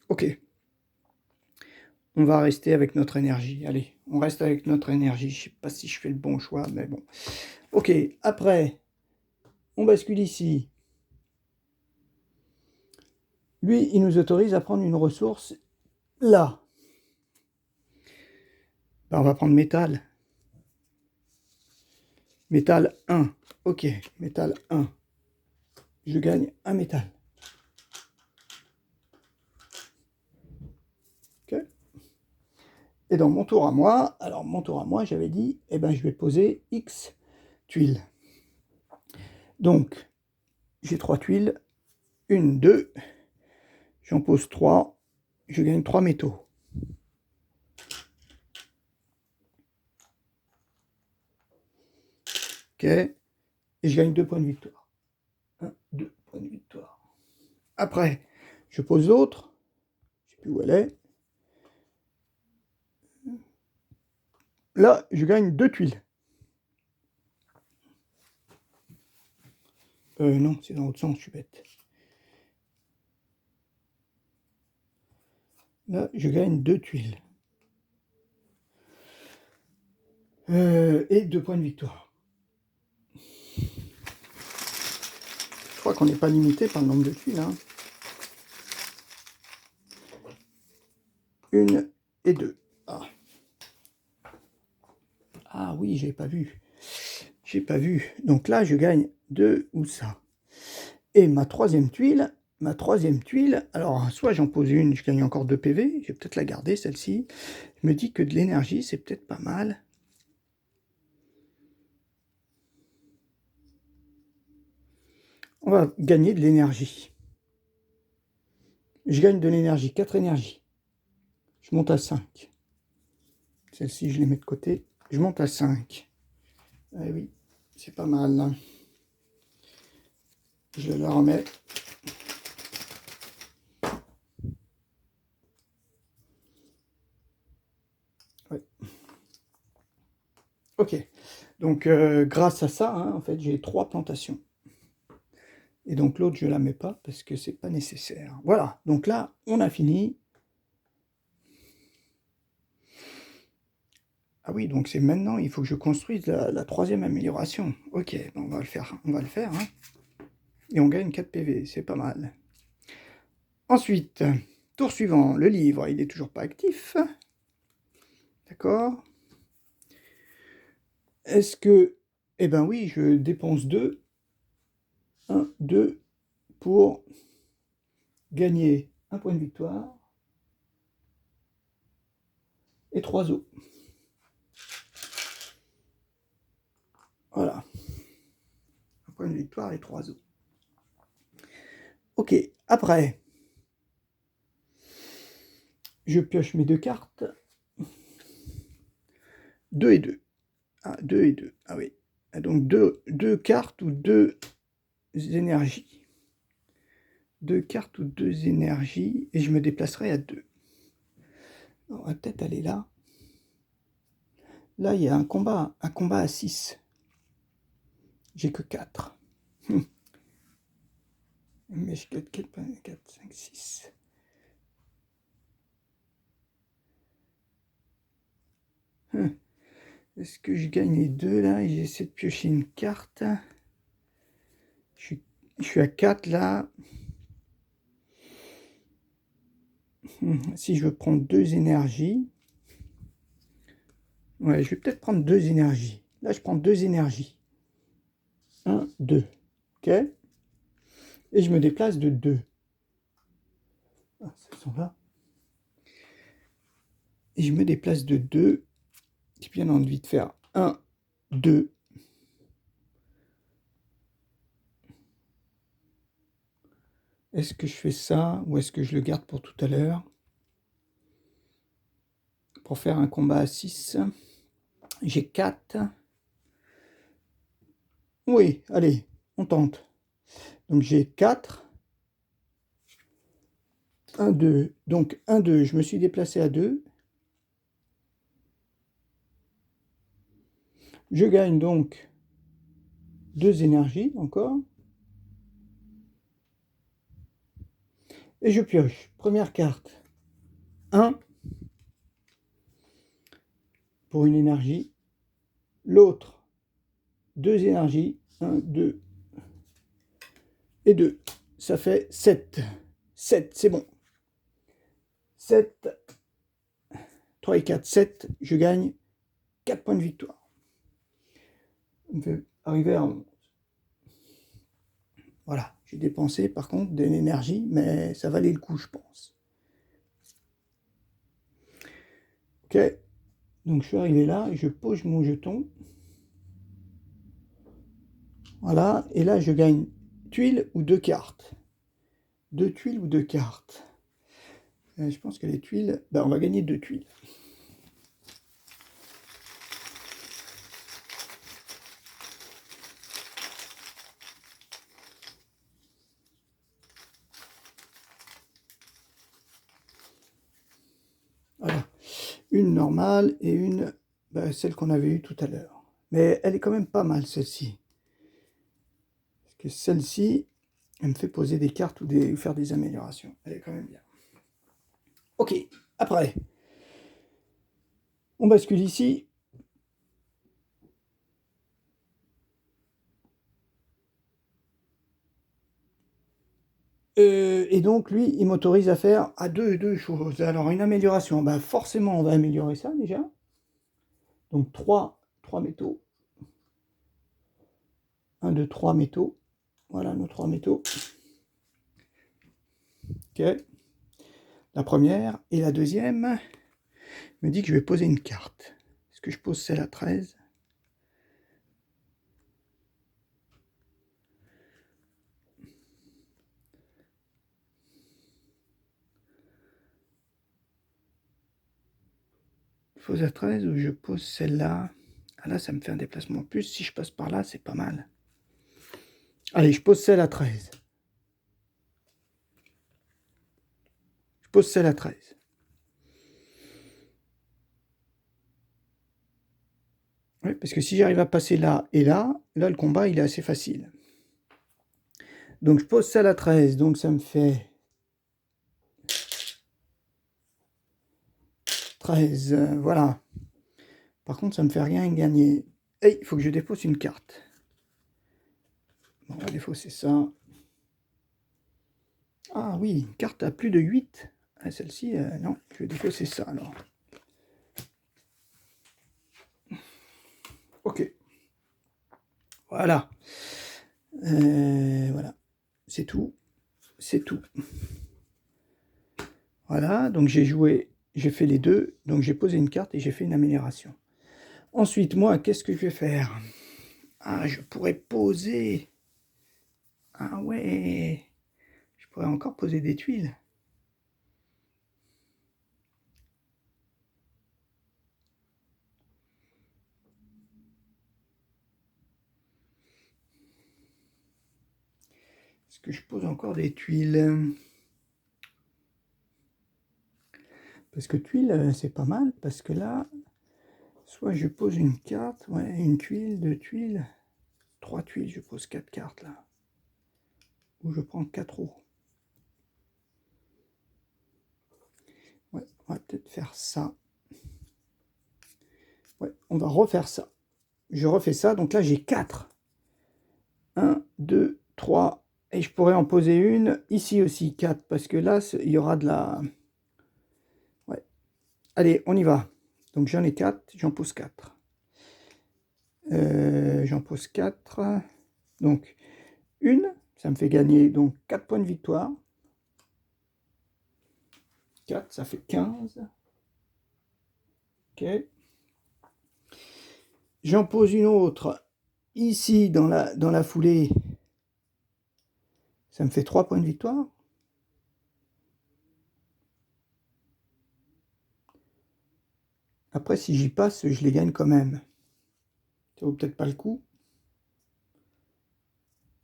Ok. On va rester avec notre énergie. Allez, on reste avec notre énergie. Je sais pas si je fais le bon choix, mais bon. Ok, après, on bascule ici. Lui, il nous autorise à prendre une ressource là. Ben, on va prendre métal. Métal 1. Ok, métal 1. Je gagne un métal. Ok. Et dans mon tour à moi, alors mon tour à moi, j'avais dit, eh ben, je vais poser X tuiles. Donc, j'ai 3 tuiles. 1, 2. J'en pose 3. Je gagne 3 métaux. Ok. Et je gagne 2 points de victoire. 1, 2 points de victoire. Après, je pose l'autre. Je ne sais plus où elle est. Là, je gagne 2 tuiles. Non, c'est dans l'autre sens, je suis bête. Là, je gagne 2 tuiles. Et 2 points de victoire. Je crois qu'on n'est pas limité par le nombre de tuiles. Hein. 1 et 2. Ah oui, j'ai pas vu. J'ai pas vu. Donc là, je gagne 2 ou ça. Et ma troisième tuile, alors soit j'en pose une, je gagne encore 2 PV, je vais peut-être la garder celle-ci. Je me dis que de l'énergie, c'est peut-être pas mal. On va gagner de l'énergie. Je gagne de l'énergie, 4 énergies. Je monte à 5. Celle-ci, je les mets de côté. Je monte à 5. Eh oui, c'est pas mal. Hein. Je la remets. Ouais. Ok. Donc, grâce à ça, hein, en fait, j'ai 3 plantations. Et donc, l'autre, je ne la mets pas parce que c'est pas nécessaire. Voilà. Donc là, on a fini. Ah oui, donc c'est maintenant, il faut que je construise la troisième amélioration. Ok, on va le faire. Hein. Et on gagne 4 PV, c'est pas mal. Ensuite, tour suivant, le livre, il n'est toujours pas actif. D'accord. Est-ce que... Eh ben oui, je dépense 2. 1, 2 pour gagner un point de victoire et 3 os. Voilà. Un point de victoire et 3 os. Ok, après, je pioche mes 2 cartes. 2 et 2. Ah, 2 et 2. Ah oui. Donc deux cartes ou 2 énergies. 2 cartes ou 2 énergies. Et je me déplacerai à 2. On va peut-être aller là. Là, il y a un combat à 6. J'ai que 4. Mais je gagne 4, 5, 6. Est-ce que je gagne les 2 là et j'essaie de piocher une carte? Je suis à 4 là. Si je veux prendre 2 énergies. Ouais, je vais peut-être prendre 2 énergies. Là, je prends 2 énergies. 1, 2. Ok? Et je me déplace de 2. Ah, elles sont là. Et je me déplace de 2. J'ai bien envie de faire 1, 2. Est-ce que je fais ça ou est-ce que je le garde pour tout à l'heure? Pour faire un combat à 6. J'ai 4. Oui, allez, on tente. Donc j'ai 4. 1, 2. Donc 1, 2. Je me suis déplacé à 2. Je gagne donc 2 énergies encore. Et je pioche. Première carte. 1 pour une énergie. L'autre, 2 énergies. 1, 2 et 2. Ça fait 7. 7, c'est bon. 7. 3 et 4, 7. Je gagne 4 points de victoire. On peut arriver à 11. Voilà. J'ai dépensé par contre de l'énergie, mais ça valait le coup, je pense. Ok. Donc je suis arrivé là, je pose mon jeton. Voilà, et là je gagne tuiles ou 2 cartes. 2 tuiles ou 2 cartes. Je pense que les tuiles, ben on va gagner 2 tuiles. Voilà, une normale et une, ben, celle qu'on avait eue tout à l'heure. Mais elle est quand même pas mal celle-ci. Parce que celle-ci, elle me fait poser des cartes ou faire des améliorations. Elle est quand même bien. Ok, après, on bascule ici. Et donc, lui, il m'autorise à faire à deux choses. Alors, une amélioration, ben, forcément, on va améliorer ça déjà. Donc, 3 métaux. 1, 2, 3 métaux. Voilà nos 3 métaux. Ok. La première. Et la deuxième me dit que je vais poser une carte. Est-ce que je pose celle à 13? Je pose à 13 ou je pose celle-là? Ah là, ça me fait un déplacement en plus. Si je passe par là, c'est pas mal. Allez, je pose celle à 13. Je pose celle à 13. Oui, parce que si j'arrive à passer là et là, le combat, il est assez facile. Donc, je pose celle à 13. Donc, ça me fait 13. Voilà. Par contre, ça me fait rien gagner. Et il faut que je dépose une carte. Bon, on va défausser ça. Ah oui, une carte à plus de 8. Ah, celle-ci, non, je vais défausser ça alors. Ok. Voilà. Voilà. C'est tout. C'est tout. Voilà, donc j'ai fait les deux, donc j'ai posé une carte et j'ai fait une amélioration. Ensuite, moi, qu'est-ce que je vais faire? Ah, je pourrais poser... Ah ouais, je pourrais encore poser des tuiles. Est-ce que je pose encore des tuiles? Parce que tuiles, c'est pas mal, parce que là, soit je pose une carte, ouais, une tuile, deux tuiles, trois tuiles, je pose 4 cartes là. Ou je prends 4 roues. Ouais, on va peut-être faire ça. Ouais, on va refaire ça. Je refais ça, donc là j'ai 4. 1, 2, 3, et je pourrais en poser une ici aussi, 4, parce que là, il y aura de la... Ouais. Allez, on y va. Donc j'en ai 4, j'en pose 4. J'en pose 4. Donc, une, ça me fait gagner donc 4 points de victoire. 4, ça fait 15. Ok. J'en pose une autre ici dans la foulée. Ça me fait 3 points de victoire. Après, si j'y passe, je les gagne quand même. Ça vaut peut-être pas le coup.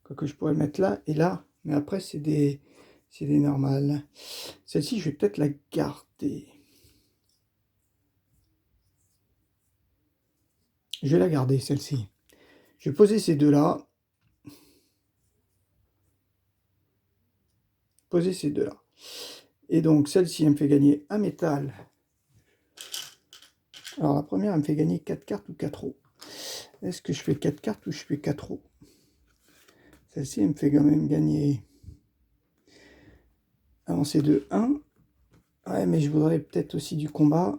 Quoique je pourrais mettre là et là. Mais après, c'est des normales. Celle-ci, je vais peut-être la garder. Je vais la garder, celle-ci. Je vais poser ces deux-là. Poser ces deux-là. Et donc, celle-ci, elle me fait gagner un métal. Alors, la première, elle me fait gagner 4 cartes ou 4 roues. Est-ce que je fais 4 cartes ou je fais 4 roues? Celle-ci, elle me fait quand même gagner... Avancer de 1. Ouais, mais je voudrais peut-être aussi du combat.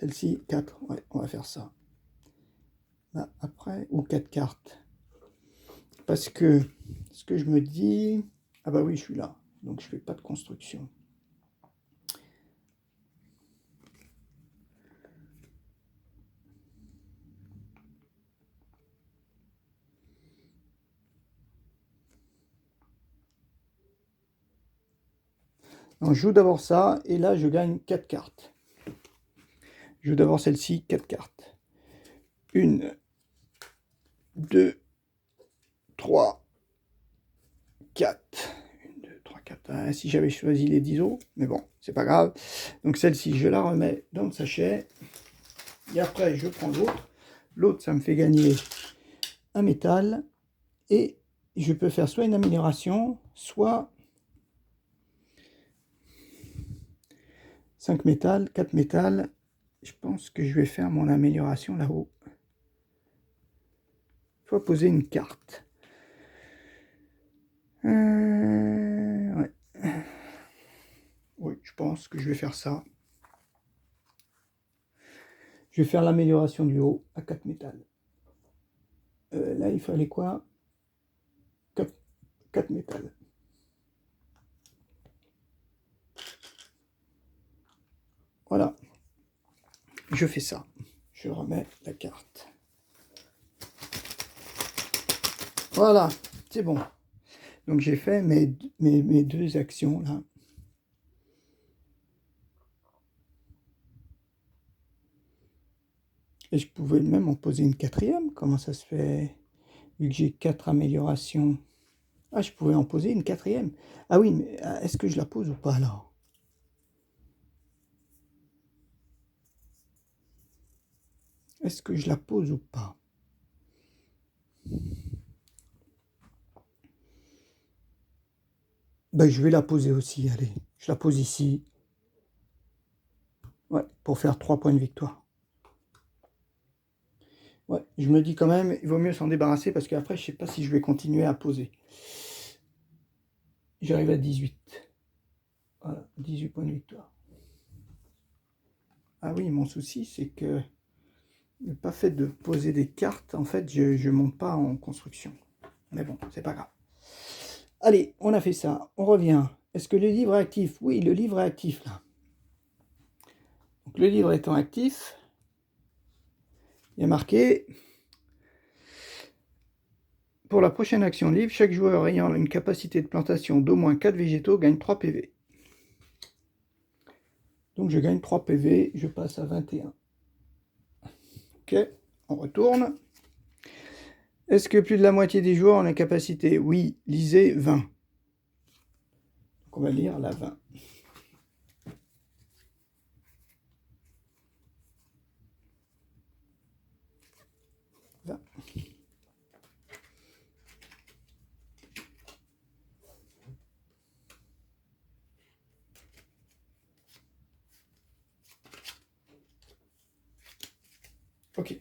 Celle-ci, 4. Ouais, on va faire ça. Là, après, ou 4 cartes. Parce que, ce que je me dis... Ah bah oui, je suis là. Donc, je fais pas de construction. Donc, je joue d'abord ça, et là, je gagne 4 cartes. Je joue d'abord celle-ci, 4 cartes. 1, 2, 3, 4. 1, 2, 3, 4. Si j'avais choisi les 10 os, mais bon, c'est pas grave. Donc, celle-ci, je la remets dans le sachet. Et après, je prends l'autre. L'autre, ça me fait gagner un métal. Et je peux faire soit une amélioration, soit 5 métal, 4 métal. Je pense que je vais faire mon amélioration là-haut. Soit poser une carte. Ouais. Oui, je pense que je vais faire ça. Je vais faire l'amélioration du haut à 4 métal. Là, il fallait quoi? 4 métal. Voilà. Je fais ça. Je remets la carte. Voilà, c'est bon. Donc j'ai fait mes 2 actions là. Et je pouvais même en poser une quatrième. Comment ça se fait? Vu que j'ai 4 améliorations. Ah, je pouvais en poser une quatrième. Ah oui, mais est-ce que je la pose ou pas alors? Est-ce que je la pose ou pas? Ben, je vais la poser aussi, allez. Je la pose ici. Ouais, pour faire 3 points de victoire. Ouais, je me dis quand même, il vaut mieux s'en débarrasser parce qu'après, je sais pas si je vais continuer à poser. J'arrive à 18. Voilà, 18 points de victoire. Ah oui, mon souci, c'est que le pas fait de poser des cartes, en fait, je monte pas en construction. Mais bon, c'est pas grave. Allez, on a fait ça, on revient. Est-ce que le livre est actif? Oui, le livre est actif, là. Donc, le livre étant actif, il y a marqué... Pour la prochaine action livre, chaque joueur ayant une capacité de plantation d'au moins 4 végétaux gagne 3 PV. Donc je gagne 3 PV, je passe à 21. Ok, on retourne. Est-ce que plus de la moitié des joueurs ont la capacité? Oui, lisez 20. Donc on va lire la 20. 20. Ok.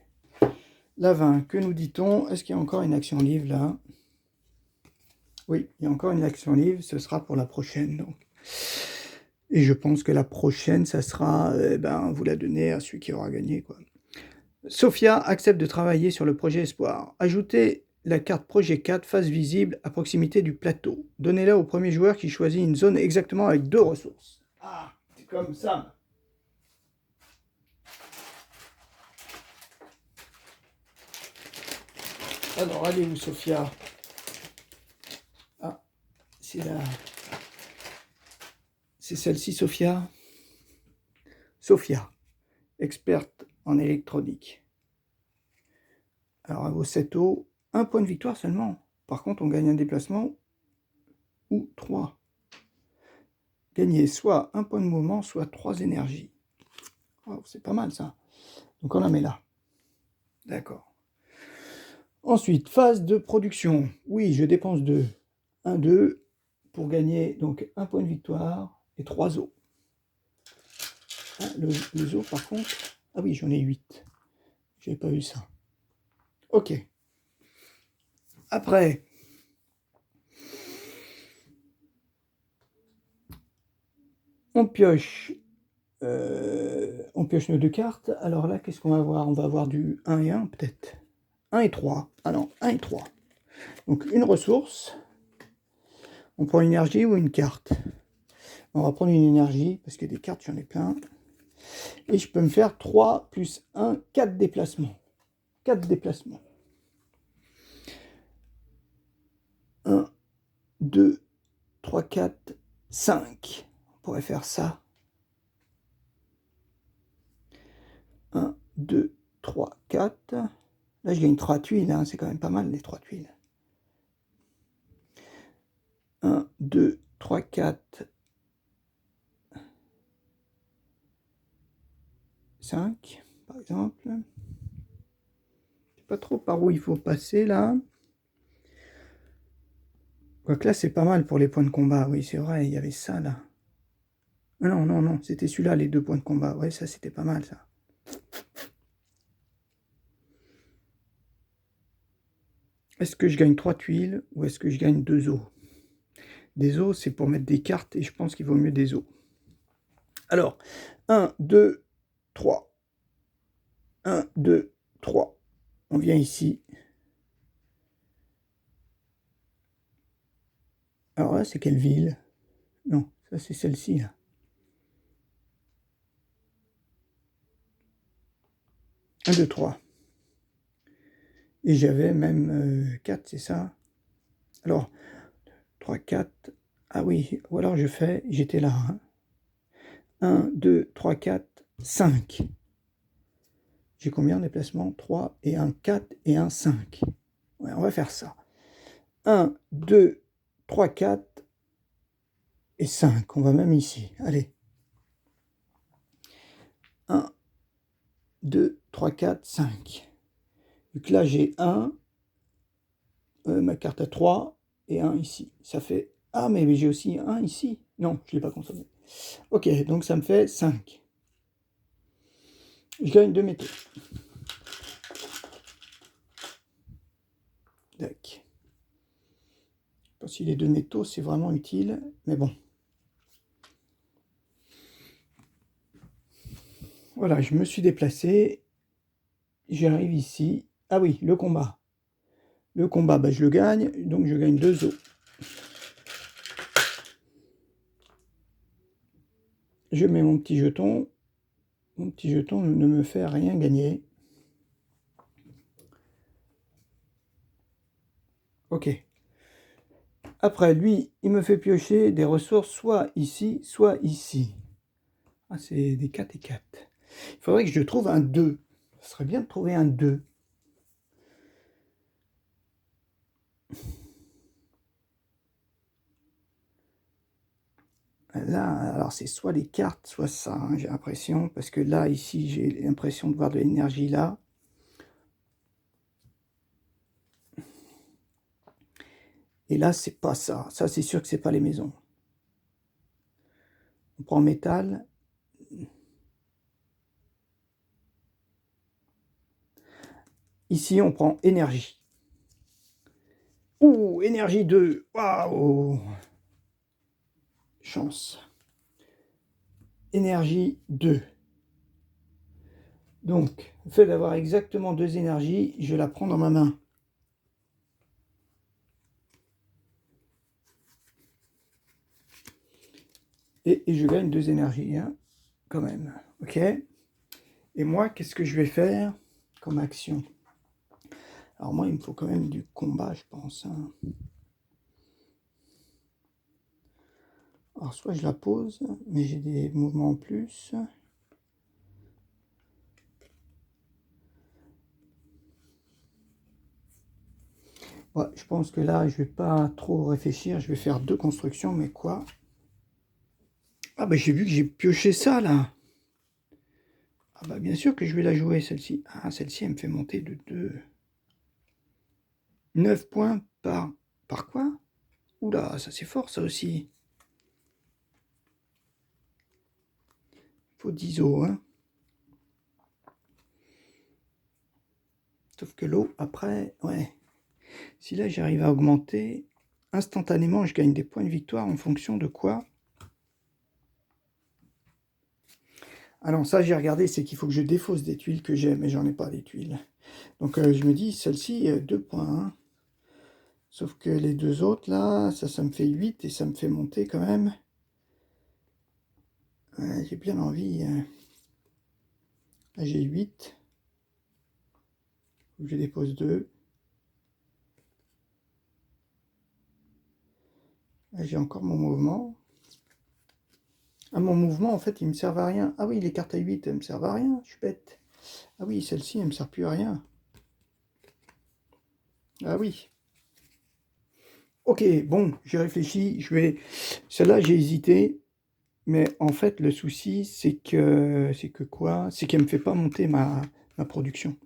La 20, que nous dit-on? Est-ce qu'il y a encore une action livre là? Oui, il y a encore une action livre, ce sera pour la prochaine. Donc. Et je pense que la prochaine, ça sera, vous la donnez à celui qui aura gagné, quoi. Sophia accepte de travailler sur le projet Espoir. Ajoutez la carte Projet 4 face visible à proximité du plateau. Donnez-la au premier joueur qui choisit une zone exactement avec 2 ressources. Ah, c'est comme ça. Alors, allez où, Sophia? Ah, c'est là. C'est celle-ci, Sophia. Sophia, experte en électronique. Alors, elle vaut 7 eaux. 1 point de victoire seulement. Par contre, on gagne un déplacement ou 3. Gagner soit 1 point de mouvement, soit 3 énergies. Oh, c'est pas mal, ça. Donc, on la met là. D'accord. Ensuite, phase de production. Oui, je dépense 2. 1, 2 pour gagner donc 1 point de victoire et 3 os. Ah, les os, par contre... Ah oui, j'en ai 8. J'avais pas vu ça. Ok. Après... On pioche nos 2 cartes. Alors là, qu'est-ce qu'on va avoir? On va avoir du 1 et 1, peut-être. 1 et 3. Ah non, 1 et 3. Donc, une ressource. On prend une énergie ou une carte? On va prendre une énergie, parce que des cartes, j'en ai plein. Et je peux me faire 3 plus 1, 4 déplacements. 4 déplacements. 1, 2, 3, 4, 5. On pourrait faire ça. 1, 2, 3, 4. Là, je gagne 3 tuiles. Hein. C'est quand même pas mal, les 3 tuiles. 1, 2, 3, 4, 5, par exemple. Je ne sais pas trop par où il faut passer, là. Quoique là, c'est pas mal pour les points de combat. Oui, c'est vrai, il y avait ça, là. Ah non, non, non, c'était celui-là, les 2 points de combat. Ouais, ça, c'était pas mal, ça. Est-ce que je gagne 3 tuiles ou est-ce que je gagne 2 os? Des os, c'est pour mettre des cartes et je pense qu'il vaut mieux des os. Alors, 1, 2, 3. 1, 2, 3. On vient ici. Alors là, c'est quelle ville? Non, ça c'est celle-ci, là. Un, 2, 3. Et j'avais même 4, c'est ça? Alors, 3, 4. Ah oui, ou alors je fais, j'étais là. 1, 2, 3, 4, 5. J'ai combien de déplacements? 3 et 1, 4 et 1, 5. Ouais, on va faire ça. 1, 2, 3, 4 et 5. On va même ici. Allez. 1, 2, 3, 4, 5. Donc là, j'ai 1, ma carte à 3 et 1 ici. Ça fait... Ah, mais j'ai aussi 1 ici. Non, je ne l'ai pas consommé. Ok, donc ça me fait 5. Je gagne 2 métaux. D'accord. Je ne sais pas si les 2 métaux, c'est vraiment utile, mais bon. Voilà, je me suis déplacé. J'arrive ici. Ah oui, le combat. Le combat, je le gagne, donc je gagne 2 os. je mets mon petit jeton. Mon petit jeton ne me fait rien gagner. Ok. Après, lui, il me fait piocher des ressources soit ici, soit ici. Ah, c'est des 4 et 4. Il faudrait que je trouve un 2. Ce serait bien de trouver un 2. Là, alors c'est soit les cartes, soit ça, hein, j'ai l'impression. Parce que là, ici, j'ai l'impression de voir de l'énergie là. Et là, c'est pas ça. Ça, c'est sûr que c'est pas les maisons. On prend métal. Ici, on prend énergie. Ouh, énergie 2. Waouh! Chance. Énergie 2. Donc, le fait d'avoir exactement 2 énergies, je la prends dans ma main. Et je gagne 2 énergies, hein, quand même. Ok? Et moi, qu'est-ce que je vais faire comme action? Alors moi, il me faut quand même du combat, je pense. Hein. Alors soit je la pose, mais j'ai des mouvements en plus. Ouais, je pense que là, je vais pas trop réfléchir. Je vais faire 2 constructions, mais quoi? Ah bah j'ai vu que j'ai pioché ça, là. Ah bah bien sûr que je vais la jouer, celle-ci. Ah, celle-ci, elle me fait monter de 2. 9 points par... Par quoi? Oula, ça c'est fort, ça aussi. Faut 10 os, hein. Sauf que l'eau, après, ouais. Si là, j'arrive à augmenter, instantanément, je gagne des points de victoire en fonction de quoi? Alors ça, j'ai regardé, c'est qu'il faut que je défausse des tuiles que j'ai, mais j'en ai pas des tuiles. Donc je me dis, celle-ci, 2 points. Hein. Sauf que les 2 autres, là, ça me fait 8 et ça me fait monter quand même. J'ai bien envie. Là, j'ai 8. Je dépose 2. Là, j'ai encore mon mouvement. Ah, mon mouvement, en fait, il me sert à rien. Ah oui, les cartes à 8, elles me servent à rien. Je suis bête. Ah oui, celle-ci, elle me sert plus à rien. Ah oui. Ok, bon, j'ai réfléchi. Celle-là, j'ai hésité. Mais en fait, le souci, c'est que quoi? C'est qu'elle me fait pas monter ma production.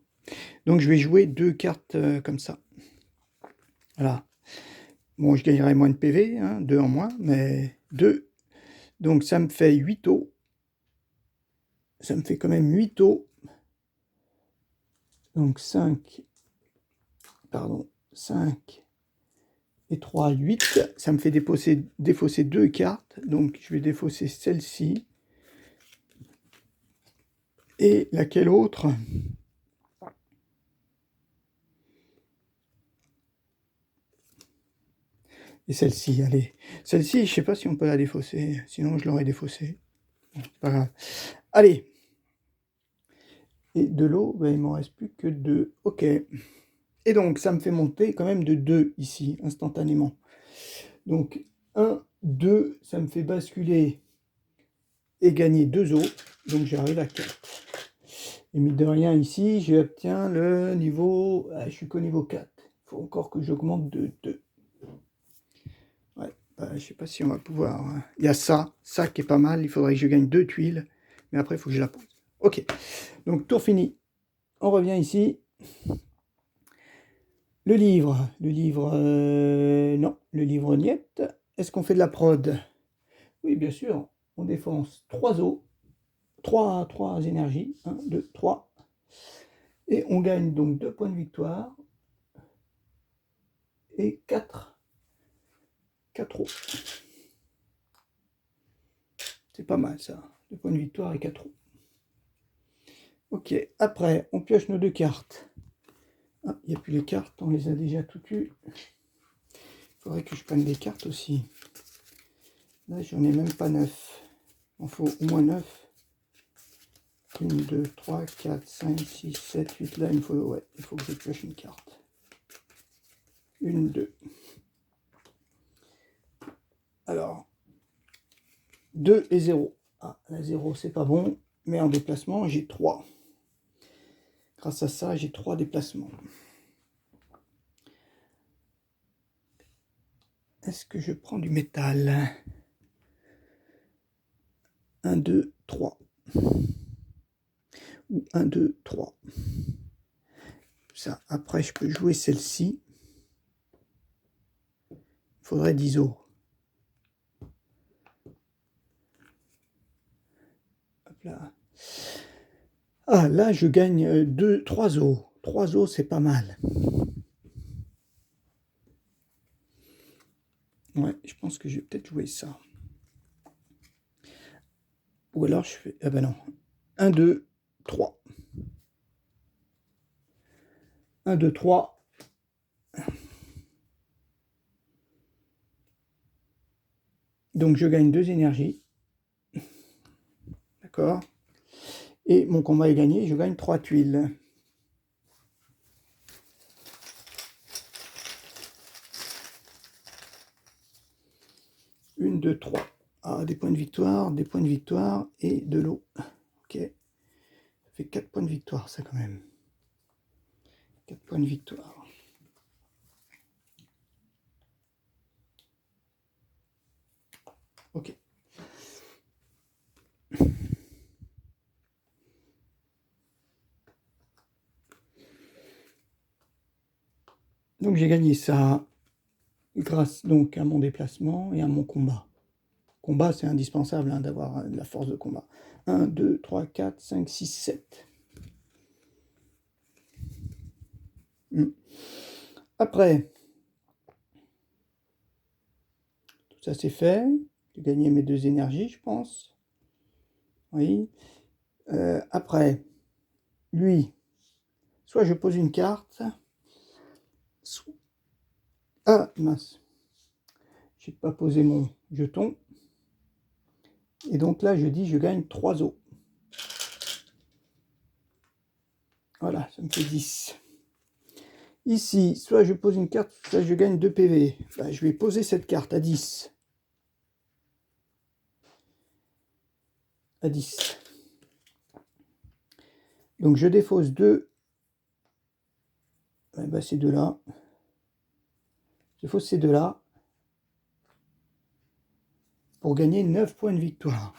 Donc, je vais jouer 2 cartes comme ça. Voilà. Bon, je gagnerai moins de PV, hein, 2 en moins, mais 2. Donc, ça me fait 8 os. Ça me fait quand même 8 os. Donc, 5. Pardon. 5 et 3, 8. Ça me fait défausser 2 cartes. Donc, je vais défausser celle-ci. Et laquelle autre? Et celle-ci, allez. Celle-ci, je sais pas si on peut la défausser. Sinon, je l'aurais défaussée. Bon, c'est pas grave. Allez. Et de l'eau, ben, il m'en reste plus que 2. Ok. Et donc, ça me fait monter quand même de 2 ici, instantanément. Donc, 1, 2, ça me fait basculer et gagner 2 os. Donc, j'arrive à 4. Et mine de rien, ici, j'obtiens le niveau... Ah, je suis qu'au niveau 4. Il faut encore que j'augmente de 2. Ouais, bah, je sais pas si on va pouvoir... Hein. Il y a ça qui est pas mal. Il faudrait que je gagne 2 tuiles. Mais après, il faut que je la pose. Ok, donc tour fini. On revient ici. Le livre, non, le livre niet. Est-ce qu'on fait de la prod? Oui, bien sûr, on défonce 3 os, 3 énergies, 1, 2, 3. Et on gagne donc 2 points de victoire et 4 os. C'est pas mal ça, 2 points de victoire et 4 os. Ok, après, on pioche nos 2 cartes. Ah, il n'y a plus les cartes, on les a déjà toutes eues. Il faudrait que je prenne des cartes aussi. Là, j'en ai même pas 9. Il en faut au moins 9. 1, 2, 3, 4, 5, 6, 7, 8. Là, il faut que je pioche une carte. 1, 2. Alors, 2 et 0. Ah, la 0, c'est pas bon. Mais en déplacement, j'ai 3. Grâce à ça, j'ai 3 déplacements. Est-ce que je prends du métal? 1, 2, 3. Ou 1, 2, 3. Ça, après, je peux jouer celle-ci. Il faudrait 10 os. Hop là. Ah, là, je gagne 3 os. 3 os, c'est pas mal. Ouais, je pense que je vais peut-être jouer ça. Ou alors je fais... Ah ben non. 1, 2, 3. 1, 2, 3. Donc je gagne 2 énergies. D'accord. Et mon combat est gagné, je gagne 3 tuiles. Une, deux, 3. Ah, des points de victoire et de l'eau. Ok. Ça fait 4 points de victoire, ça quand même. 4 points de victoire. Ok. Donc j'ai gagné ça grâce donc à mon déplacement et à mon combat. Combat, c'est indispensable hein, d'avoir de la force de combat. 1, 2, 3, 4, 5, 6, 7. Après, tout ça c'est fait. J'ai gagné mes 2 énergies, je pense. Oui. Après, lui, soit je pose une carte, soit... Ah, mince. J'ai pas posé mon jeton. Et donc là, je dis, je gagne 3 os. Voilà, ça me fait 10. Ici, soit je pose une carte, soit je gagne 2 PV. Bah, je vais poser cette carte à 10. À 10. Donc je défausse 2. Bah, ces deux-là. Je défausse ces deux-là. Pour gagner 9 points de victoire.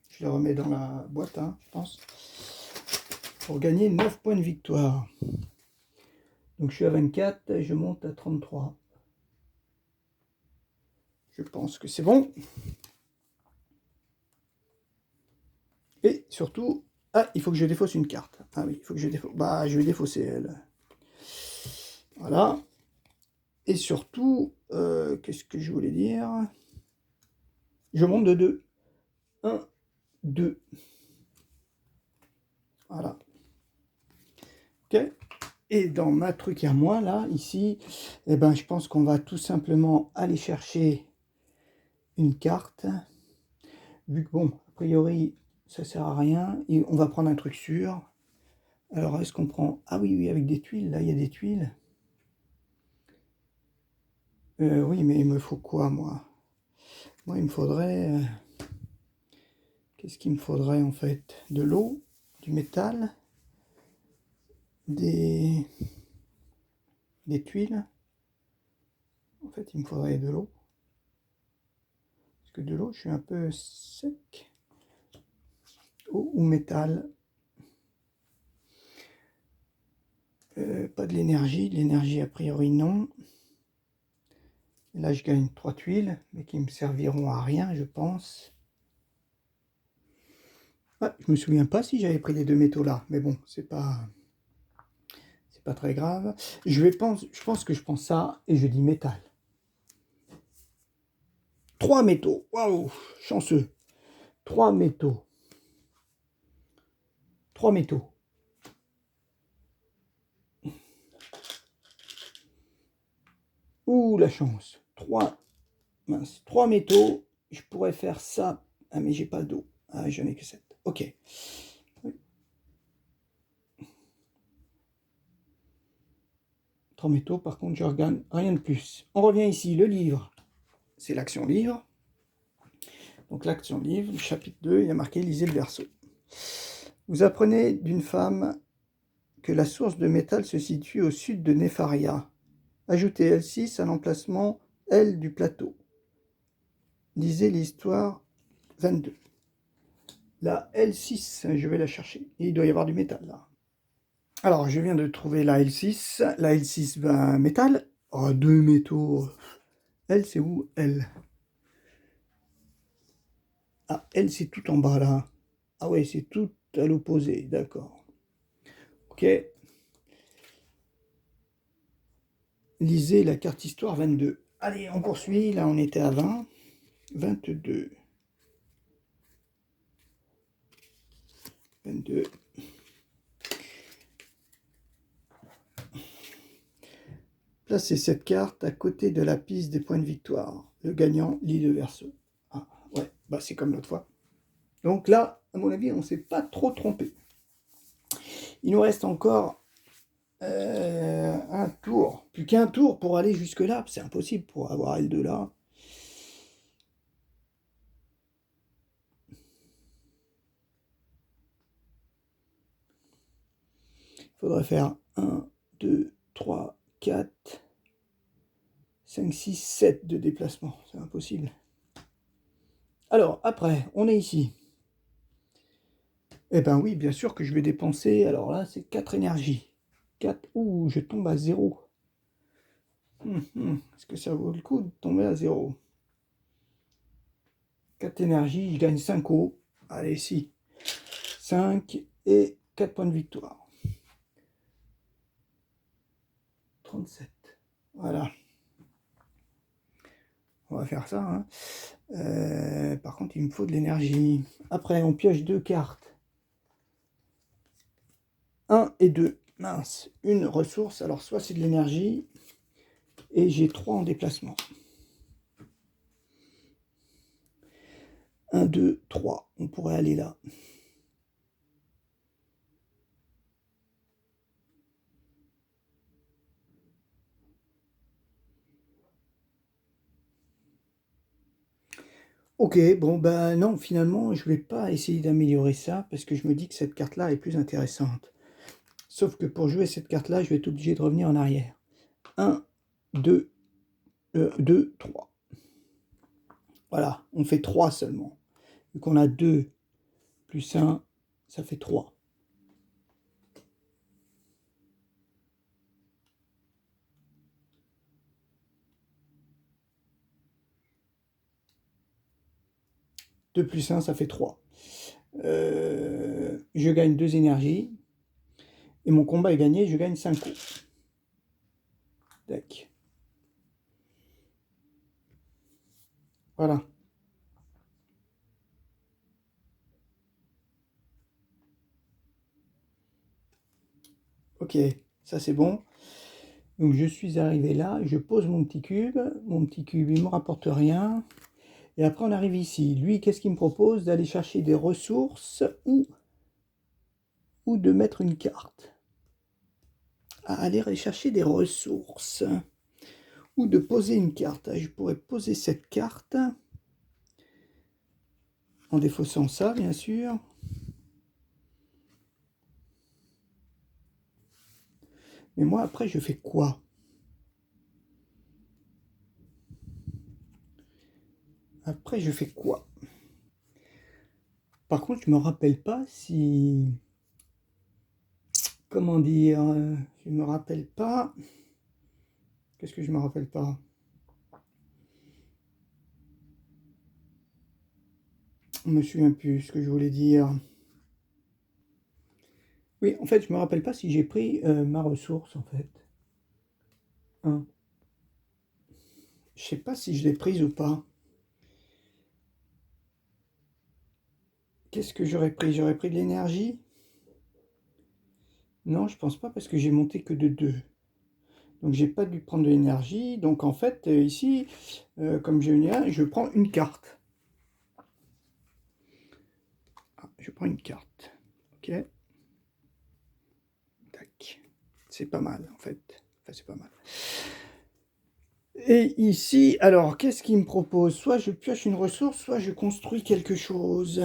Je les remets dans la boîte, hein, je pense. Pour gagner 9 points de victoire. Donc je suis à 24 et je monte à 33. Je pense que c'est bon. Et surtout, ah, il faut que je défausse une carte. Ah oui, il faut que je défausse. Bah, je vais défausser elle. Voilà. Et surtout, qu'est-ce que je voulais dire? Je monte de 2. 1, 2. Voilà. Ok. Et dans ma truc à moi, là, ici, eh ben, je pense qu'on va tout simplement aller chercher une carte. Vu que, bon, a priori, ça sert à rien. Et on va prendre un truc sûr. Alors, est-ce qu'on prend... Ah oui, oui, avec des tuiles. Là, il y a des tuiles. Oui, mais il me faut quoi, moi? Moi, il me faudrait... Qu'est-ce qu'il me faudrait, en fait? De l'eau, du métal, des tuiles. En fait, il me faudrait de l'eau. Parce que de l'eau, je suis un peu sec. Eau ou métal. Pas de l'énergie a priori non. Et là je gagne 3 tuiles, mais qui me serviront à rien je pense. Ah, je me souviens pas si j'avais pris les 2 métaux là, mais bon, c'est pas très grave. Je pense que je prends ça et je dis métal. 3 métaux, waouh, chanceux. 3 métaux. 3 métaux. Ouh, la chance. 3 métaux. je pourrais faire ça. Ah, mais j'ai pas d'eau. Ah, j'en ai que 7. Ok. Oui. 3 métaux, par contre, je regagne rien de plus. On revient ici, le livre. C'est l'action livre. Donc l'action livre, chapitre 2, il y a marqué « Lisez le verso ». Vous apprenez d'une femme que la source de métal se situe au sud de Nepharia. Ajoutez L6 à l'emplacement L du plateau. Lisez l'histoire 22. La L6, je vais la chercher. Il doit y avoir du métal là. Alors, je viens de trouver la L6. La L6, ben, métal. Oh, 2 métaux. L, c'est où L? Ah, L, c'est tout en bas là. Ah ouais, c'est tout à l'opposé, d'accord. Ok. Lisez la carte histoire 22. Allez, on poursuit. Là, on était à 20. 22. 22. Placez cette carte à côté de la piste des points de victoire. Le gagnant lit le verso. Ah, ouais, bah c'est comme l'autre fois. Donc là, à mon avis, on ne s'est pas trop trompé. Il nous reste encore un tour. Plus qu'un tour pour aller jusque-là. C'est impossible pour avoir L2 là. Il faudrait faire 1, 2, 3, 4, 5, 6, 7 de déplacement. C'est impossible. Alors, après, on est ici. Eh ben oui, bien sûr que je vais dépenser. Alors là, c'est 4 énergies. 4. Ouh, je tombe à 0. Est-ce que ça vaut le coup de tomber à 0? 4 énergies, je gagne 5 eau. Allez, si. 5 et 4 points de victoire. 37. Voilà. On va faire ça. Hein. Par contre, il me faut de l'énergie. Après, on pioche 2 cartes. 1 et 2. Mince. Une ressource. Alors, soit c'est de l'énergie. Et j'ai 3 en déplacement. 1, 2, 3. On pourrait aller là. Ok, bon ben non, finalement, je vais pas essayer d'améliorer ça parce que je me dis que cette carte-là est plus intéressante. Sauf que pour jouer cette carte-là, je vais être obligé de revenir en arrière. 1, 2, 2, 3. Voilà, on fait 3 seulement. Vu qu'on a 2 plus 1, ça fait 3. Deux plus 1, ça fait 3. Je gagne 2 énergies. Et mon combat est gagné, je gagne 5 coups. Tac. Voilà. Ok, ça c'est bon. Donc je suis arrivé là, je pose mon petit cube. Mon petit cube, il ne me rapporte rien. Et après on arrive ici. Lui, qu'est-ce qu'il me propose? D'aller chercher des ressources ou de mettre une carte. Aller chercher des ressources. Ou de poser une carte. Je pourrais poser cette carte. En défaussant ça, bien sûr. Mais moi, après, je fais quoi? Après, je fais quoi? Par contre, je me rappelle pas si... Comment dire? Je me rappelle pas... Qu'est-ce que je me rappelle pas? Je me souviens plus ce que je voulais dire. Oui, en fait, je me rappelle pas si j'ai pris ma ressource, en fait. Hein. Je sais pas si je l'ai prise ou pas. Qu'est-ce que j'aurais pris? J'aurais pris de l'énergie? Non, je pense pas parce que j'ai monté que de 2. Donc j'ai pas dû prendre de l'énergie. Donc en fait, ici, comme j'ai une, je prends une carte. je prends une carte. Ok. Tac. C'est pas mal, en fait. Enfin, c'est pas mal. Et ici, alors, qu'est-ce qu'il me propose? Soit je pioche une ressource, soit je construis quelque chose.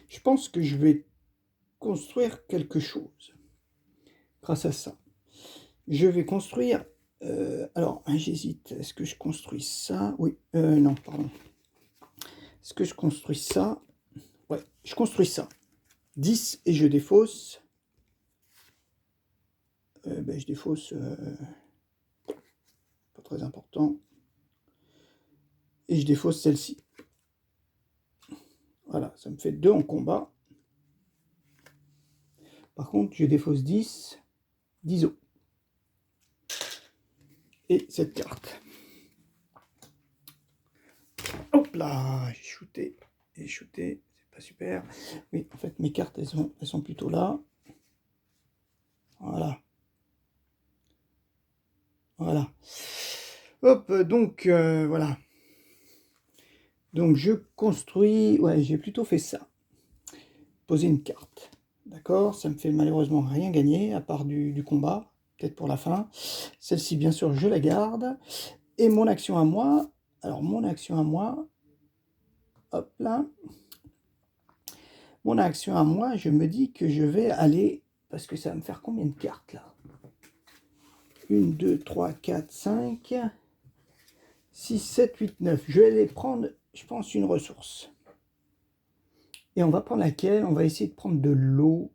Je pense que je vais construire quelque chose grâce à ça. Je vais construire... alors, j'hésite. Est-ce que je construis ça? Oui. Non, pardon. Est-ce que je construis ça? Ouais, je construis ça. 10 et je défausse. Ben, je défausse... pas très important. Et je défausse celle-ci. Voilà, ça me fait 2 en combat. Par contre, je défausse 10 d'ISO. Et cette carte. Hop là, j'ai shooté. J'ai shooté, c'est pas super. Oui, en fait, mes cartes, elles sont plutôt là. Voilà. Voilà. Hop, donc, voilà. Donc, je construis... Ouais, j'ai plutôt fait ça. Poser une carte. D'accord, ça me fait malheureusement rien gagner, à part du combat. Peut-être pour la fin. Celle-ci, bien sûr, je la garde. Et mon action à moi... Alors, mon action à moi... Hop là. Mon action à moi, je me dis que je vais aller... Parce que ça va me faire combien de cartes, là? 1, 2, 3, 4, 5, 6, 7, 8, 9. Je vais aller prendre, je pense, une ressource. Et on va prendre laquelle? On va essayer de prendre de l'eau.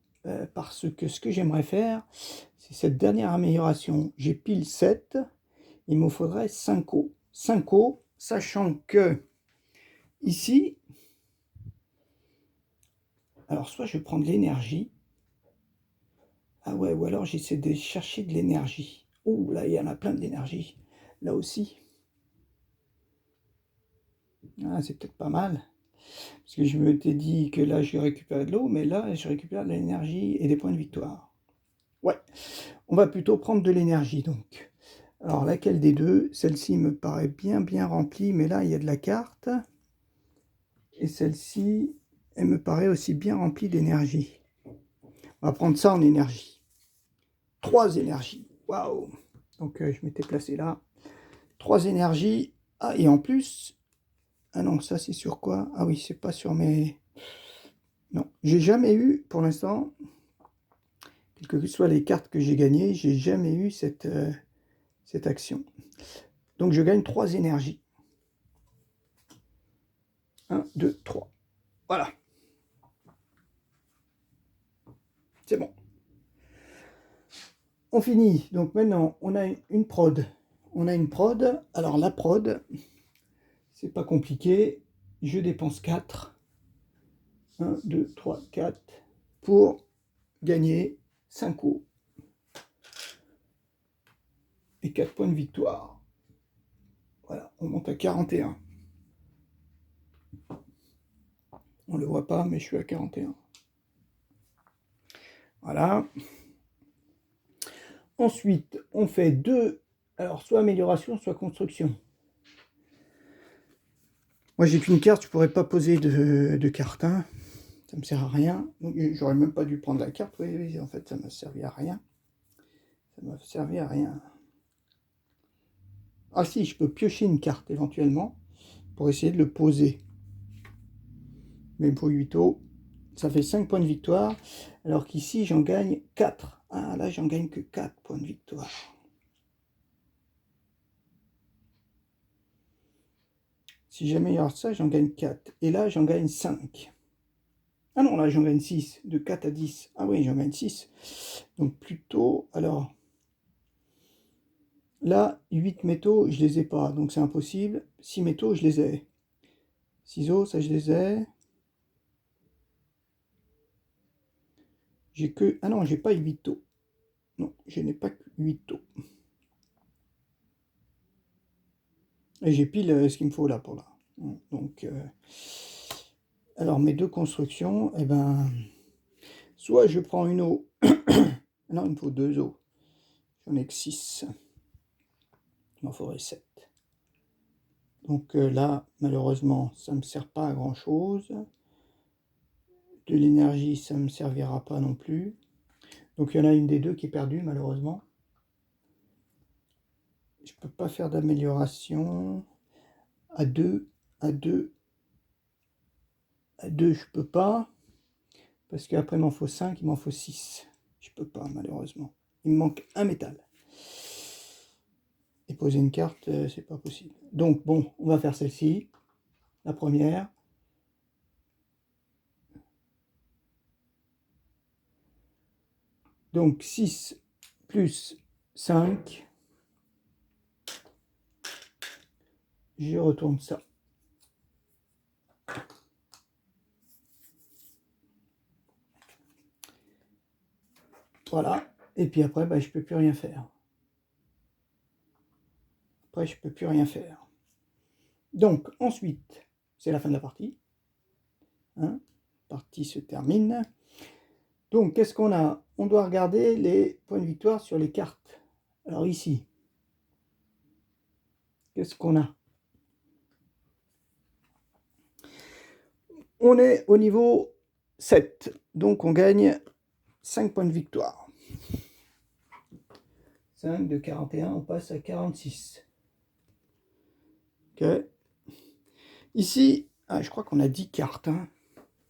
Parce que ce que j'aimerais faire, c'est cette dernière amélioration. J'ai pile 7. Il me faudrait 5 eaux. 5 eaux, sachant que ici... Alors, soit je prends de l'énergie. Ah ouais, ou alors j'essaie de chercher de l'énergie. Oh, là, il y en a plein de l'énergie. Là aussi. Ah, c'est peut-être pas mal. Parce que je m'étais dit que là, je récupérais de l'eau, mais là, je récupère de l'énergie et des points de victoire. Ouais, on va plutôt prendre de l'énergie, donc. Alors, laquelle des deux? Celle-ci me paraît bien remplie, mais là, il y a de la carte. Et celle-ci, elle me paraît aussi bien remplie d'énergie. On va prendre ça en énergie. 3 énergies. Waouh! Donc, je m'étais placé là. 3 énergies. Ah, et en plus... Ah non, ça, c'est sur quoi? Ah oui, c'est pas sur mes... Non, j'ai jamais eu, pour l'instant, quelles que soient les cartes que j'ai gagnées, j'ai jamais eu cette action. Donc je gagne 3 énergies. 1, 2, 3. Voilà. C'est bon. On finit. Donc maintenant, on a une prod. On a une prod. Alors la prod, c'est pas compliqué. Je dépense 4. 1, 2, 3, 4 pour gagner 5 eaux. Et 4 points de victoire. Voilà, on monte à 41. On ne le voit pas, mais je suis à 41. Voilà. Ensuite, on fait 2, alors soit amélioration, soit construction. Moi, j'ai qu'une carte, je ne pourrais pas poser de carte. Hein. Ça ne me sert à rien. Donc, j'aurais même pas dû prendre la carte. Oui, en fait, ça m'a servi à rien. Ça m'a servi à rien. Ah si, je peux piocher une carte éventuellement pour essayer de le poser. Mais pour 8 eaux, ça fait 5 points de victoire. Alors qu'ici, j'en gagne 4. Ah, là, j'en gagne que 4 points de victoire. Si j'améliore ça, j'en gagne 4. Et là, j'en gagne 5. Ah non, là, j'en gagne 6. De 4 à 10. Ah oui, j'en gagne 6. Donc plutôt, alors... Là, 8 métaux, je les ai pas. Donc c'est impossible. 6 métaux, je les ai. Ciseaux, ça, je les ai. J'ai que... Ah non, j'ai pas 8 taux. Non, je n'ai pas que 8 taux. Et j'ai pile ce qu'il me faut là pour là. Donc... Alors, mes 2 constructions, eh ben... Soit je prends une eau... non, il me faut 2 eaux. J'en ai que 6. Il m'en faudrait 7. Donc là, malheureusement, ça ne me sert pas à grand chose. De l'énergie, ça ne me servira pas non plus. Donc il y en a une des deux qui est perdue, malheureusement. Je ne peux pas faire d'amélioration. À 2, à 2, à 2, je peux pas. Parce qu'après, il m'en faut 5, il m'en faut 6. Je peux pas, malheureusement. Il me manque un métal. Et poser une carte, c'est pas possible. Donc, bon, on va faire celle-ci. La première. Donc, 6 plus 5. Je retourne ça. Voilà. Et puis après, bah, je peux plus rien faire. Après, je peux plus rien faire. Donc, ensuite, c'est la fin de la partie. Hein, la partie se termine. Donc, qu'est-ce qu'on a? On doit regarder les points de victoire sur les cartes. Alors ici, qu'est-ce qu'on a? On est au niveau 7, donc on gagne 5 points de victoire. 5 de 41, on passe à 46. Ok. Ici, je crois qu'on a 10 cartes, hein,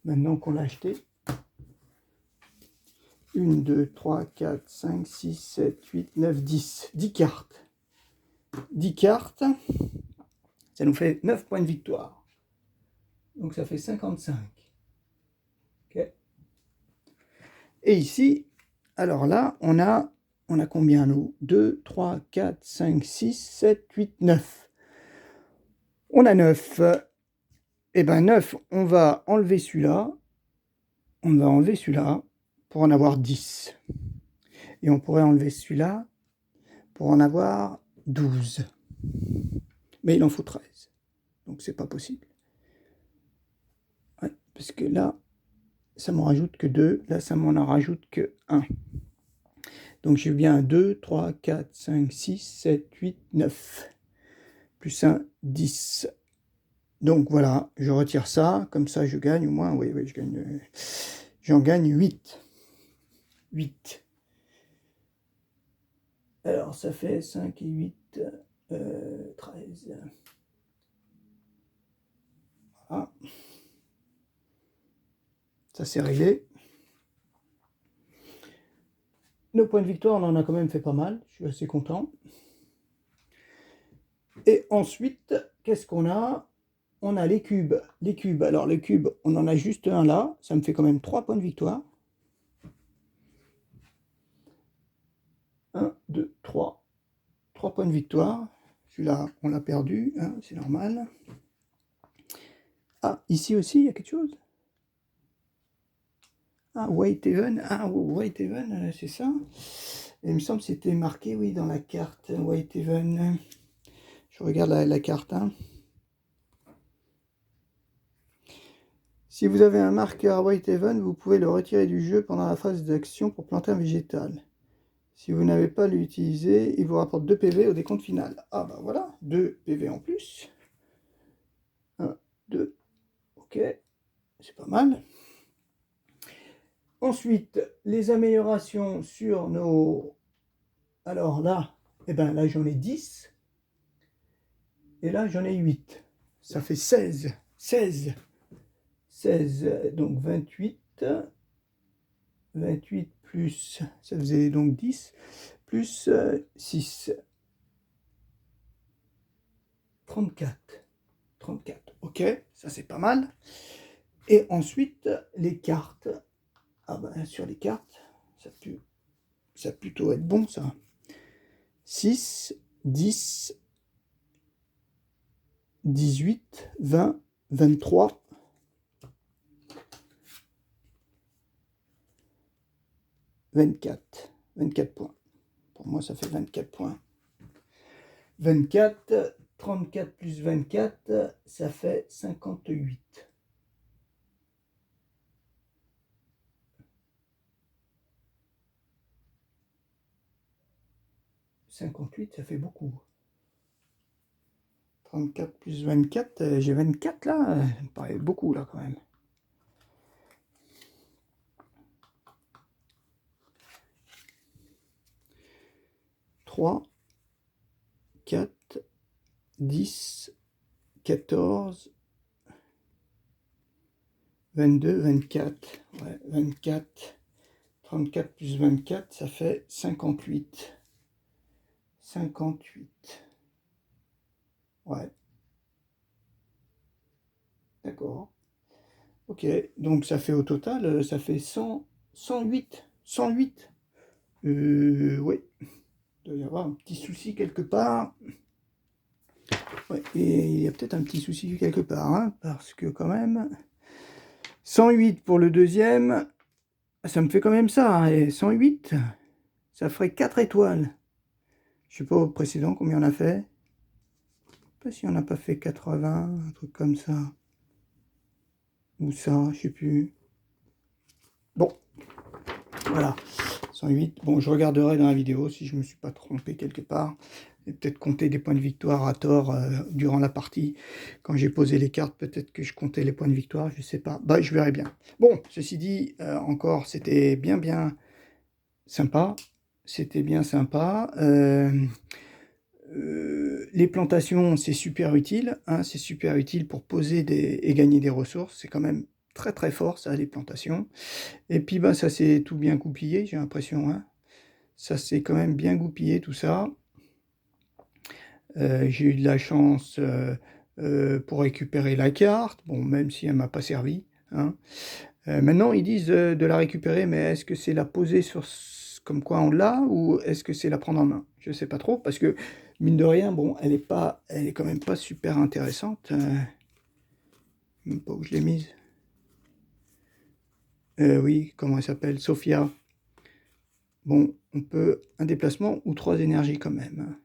maintenant qu'on l'a acheté. 1, 2, 3, 4, 5, 6, 7, 8, 9, 10. 10 cartes. 10 cartes, ça nous fait 9 points de victoire. Donc ça fait 55. Okay. Et ici, alors là, on a combien nous? 2, 3, 4, 5, 6, 7, 8, 9. On a 9. Et bien 9, on va enlever celui-là. On va enlever celui-là pour en avoir 10. Et on pourrait enlever celui-là pour en avoir 12. Mais il en faut 13. Donc c'est pas possible. Ouais, parce que là, ça m'en rajoute que 2. Là, ça m'en en rajoute que 1. Donc j'ai bien 2, 3, 4, 5, 6, 7, 8, 9. Plus 1, 10. Donc voilà, je retire ça. Comme ça, je gagne au moins. Oui, je gagne. J'en gagne 8. 8. Alors, ça fait 5 et 8, 13. Voilà. Ça, c'est réglé. Nos points de victoire, on en a quand même fait pas mal. Je suis assez content. Et ensuite, qu'est-ce qu'on a? On a les cubes. Les cubes. Alors, les cubes, on en a juste un là. Ça me fait quand même 3 points de victoire. 1, 2, 3. 3 points de victoire. Celui-là, on l'a perdu. Hein, c'est normal. Ah, ici aussi, il y a quelque chose. Ah, Whitehaven. Ah, Whitehaven, c'est ça. Et il me semble que c'était marqué, oui, dans la carte Whitehaven. Je regarde la carte. Hein. Si vous avez un marqueur Whitehaven, vous pouvez le retirer du jeu pendant la phase d'action pour planter un végétal. Si vous n'avez pas l'utilisé, il vous rapporte 2 PV au décompte final. Ah bah voilà, 2 PV en plus. 1, 2, ok, c'est pas mal. Ensuite, les améliorations sur nos... Alors là, eh ben là j'en ai 10. Et là j'en ai 8. Ça fait 16. 16. 16, donc 28. 28 plus, ça faisait donc 10, plus 6. 34. 34, ok, ça c'est pas mal. Et ensuite, les cartes. Ah ben, sur les cartes, ça peut plutôt être bon, ça. 6, 10, 18, 20, 23. 24. 24 points. Pour moi, ça fait 24 points. 24, 34 plus 24, ça fait 58. 58, ça fait beaucoup. 34 plus 24, j'ai 24 là, ça me paraît beaucoup là quand même. 3, 4, 10, 14, 22, 24. Ouais, 24. 34 plus 24, ça fait 58. 58. Ouais. D'accord. Ok, donc ça fait au total, ça fait 100, 108. 108. Oui. Il doit y avoir un petit souci quelque part. Ouais, et il y a peut-être un petit souci quelque part, hein, parce que quand même... 108 pour le deuxième, ça me fait quand même ça, hein, et 108, ça ferait 4 étoiles. Je sais pas au précédent combien on a fait. Je sais pas si on n'a pas fait 80, un truc comme ça. Ou ça, je sais plus. Bon, voilà. 108. Bon, je regarderai dans la vidéo si je me suis pas trompé quelque part. Et peut-être compter des points de victoire à tort durant la partie. Quand j'ai posé les cartes, peut-être que je comptais les points de victoire, je sais pas. Bah, je verrai bien. Bon, ceci dit, encore, c'était bien sympa. C'était bien sympa. Les plantations, c'est super utile. Hein, c'est super utile pour poser et gagner des ressources. C'est quand même très fort, ça, les plantations. Et puis, bah, ça s'est tout bien goupillé, j'ai l'impression. Hein. Ça s'est quand même bien goupillé, tout ça. J'ai eu de la chance pour récupérer la carte. Bon, même si elle m'a pas servi. Hein. Maintenant, ils disent de la récupérer, mais est-ce que c'est la poser sur comme quoi on l'a, ou est-ce que c'est la prendre en main? Je sais pas trop, parce que, mine de rien, bon, elle est quand même pas super intéressante. Même pas où je l'ai mise. Oui, comment elle s'appelle? Sophia. Bon, on peut un déplacement ou 3 énergies quand même.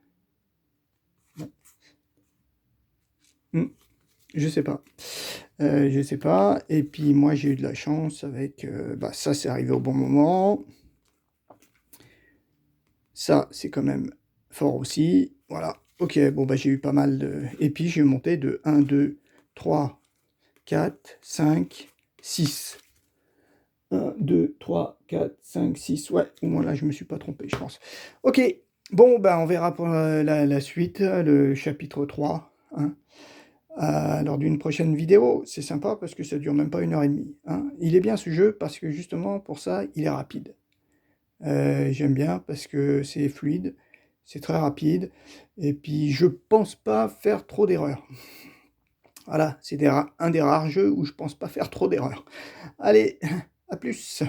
Bon. Je sais pas. Je sais pas. Et puis moi j'ai eu de la chance avec... bah, ça c'est arrivé au bon moment. Ça c'est quand même fort aussi. Voilà. Ok, bon bah j'ai eu pas mal de... Et puis j'ai monté de 1, 2, 3, 4, 5, 6. 1, 2, 3, 4, 5, 6. Ouais, au moins là je me suis pas trompé, je pense. Ok, bon bah on verra pour la suite, le chapitre 3. Hein. Lors d'une prochaine vidéo. C'est sympa parce que ça dure même pas 1h30. Hein. Il est bien ce jeu parce que justement pour ça, il est rapide. J'aime bien parce que c'est fluide, c'est très rapide. Et puis je pense pas faire trop d'erreurs. Voilà, c'est un des rares jeux où je pense pas faire trop d'erreurs. Allez, à plus.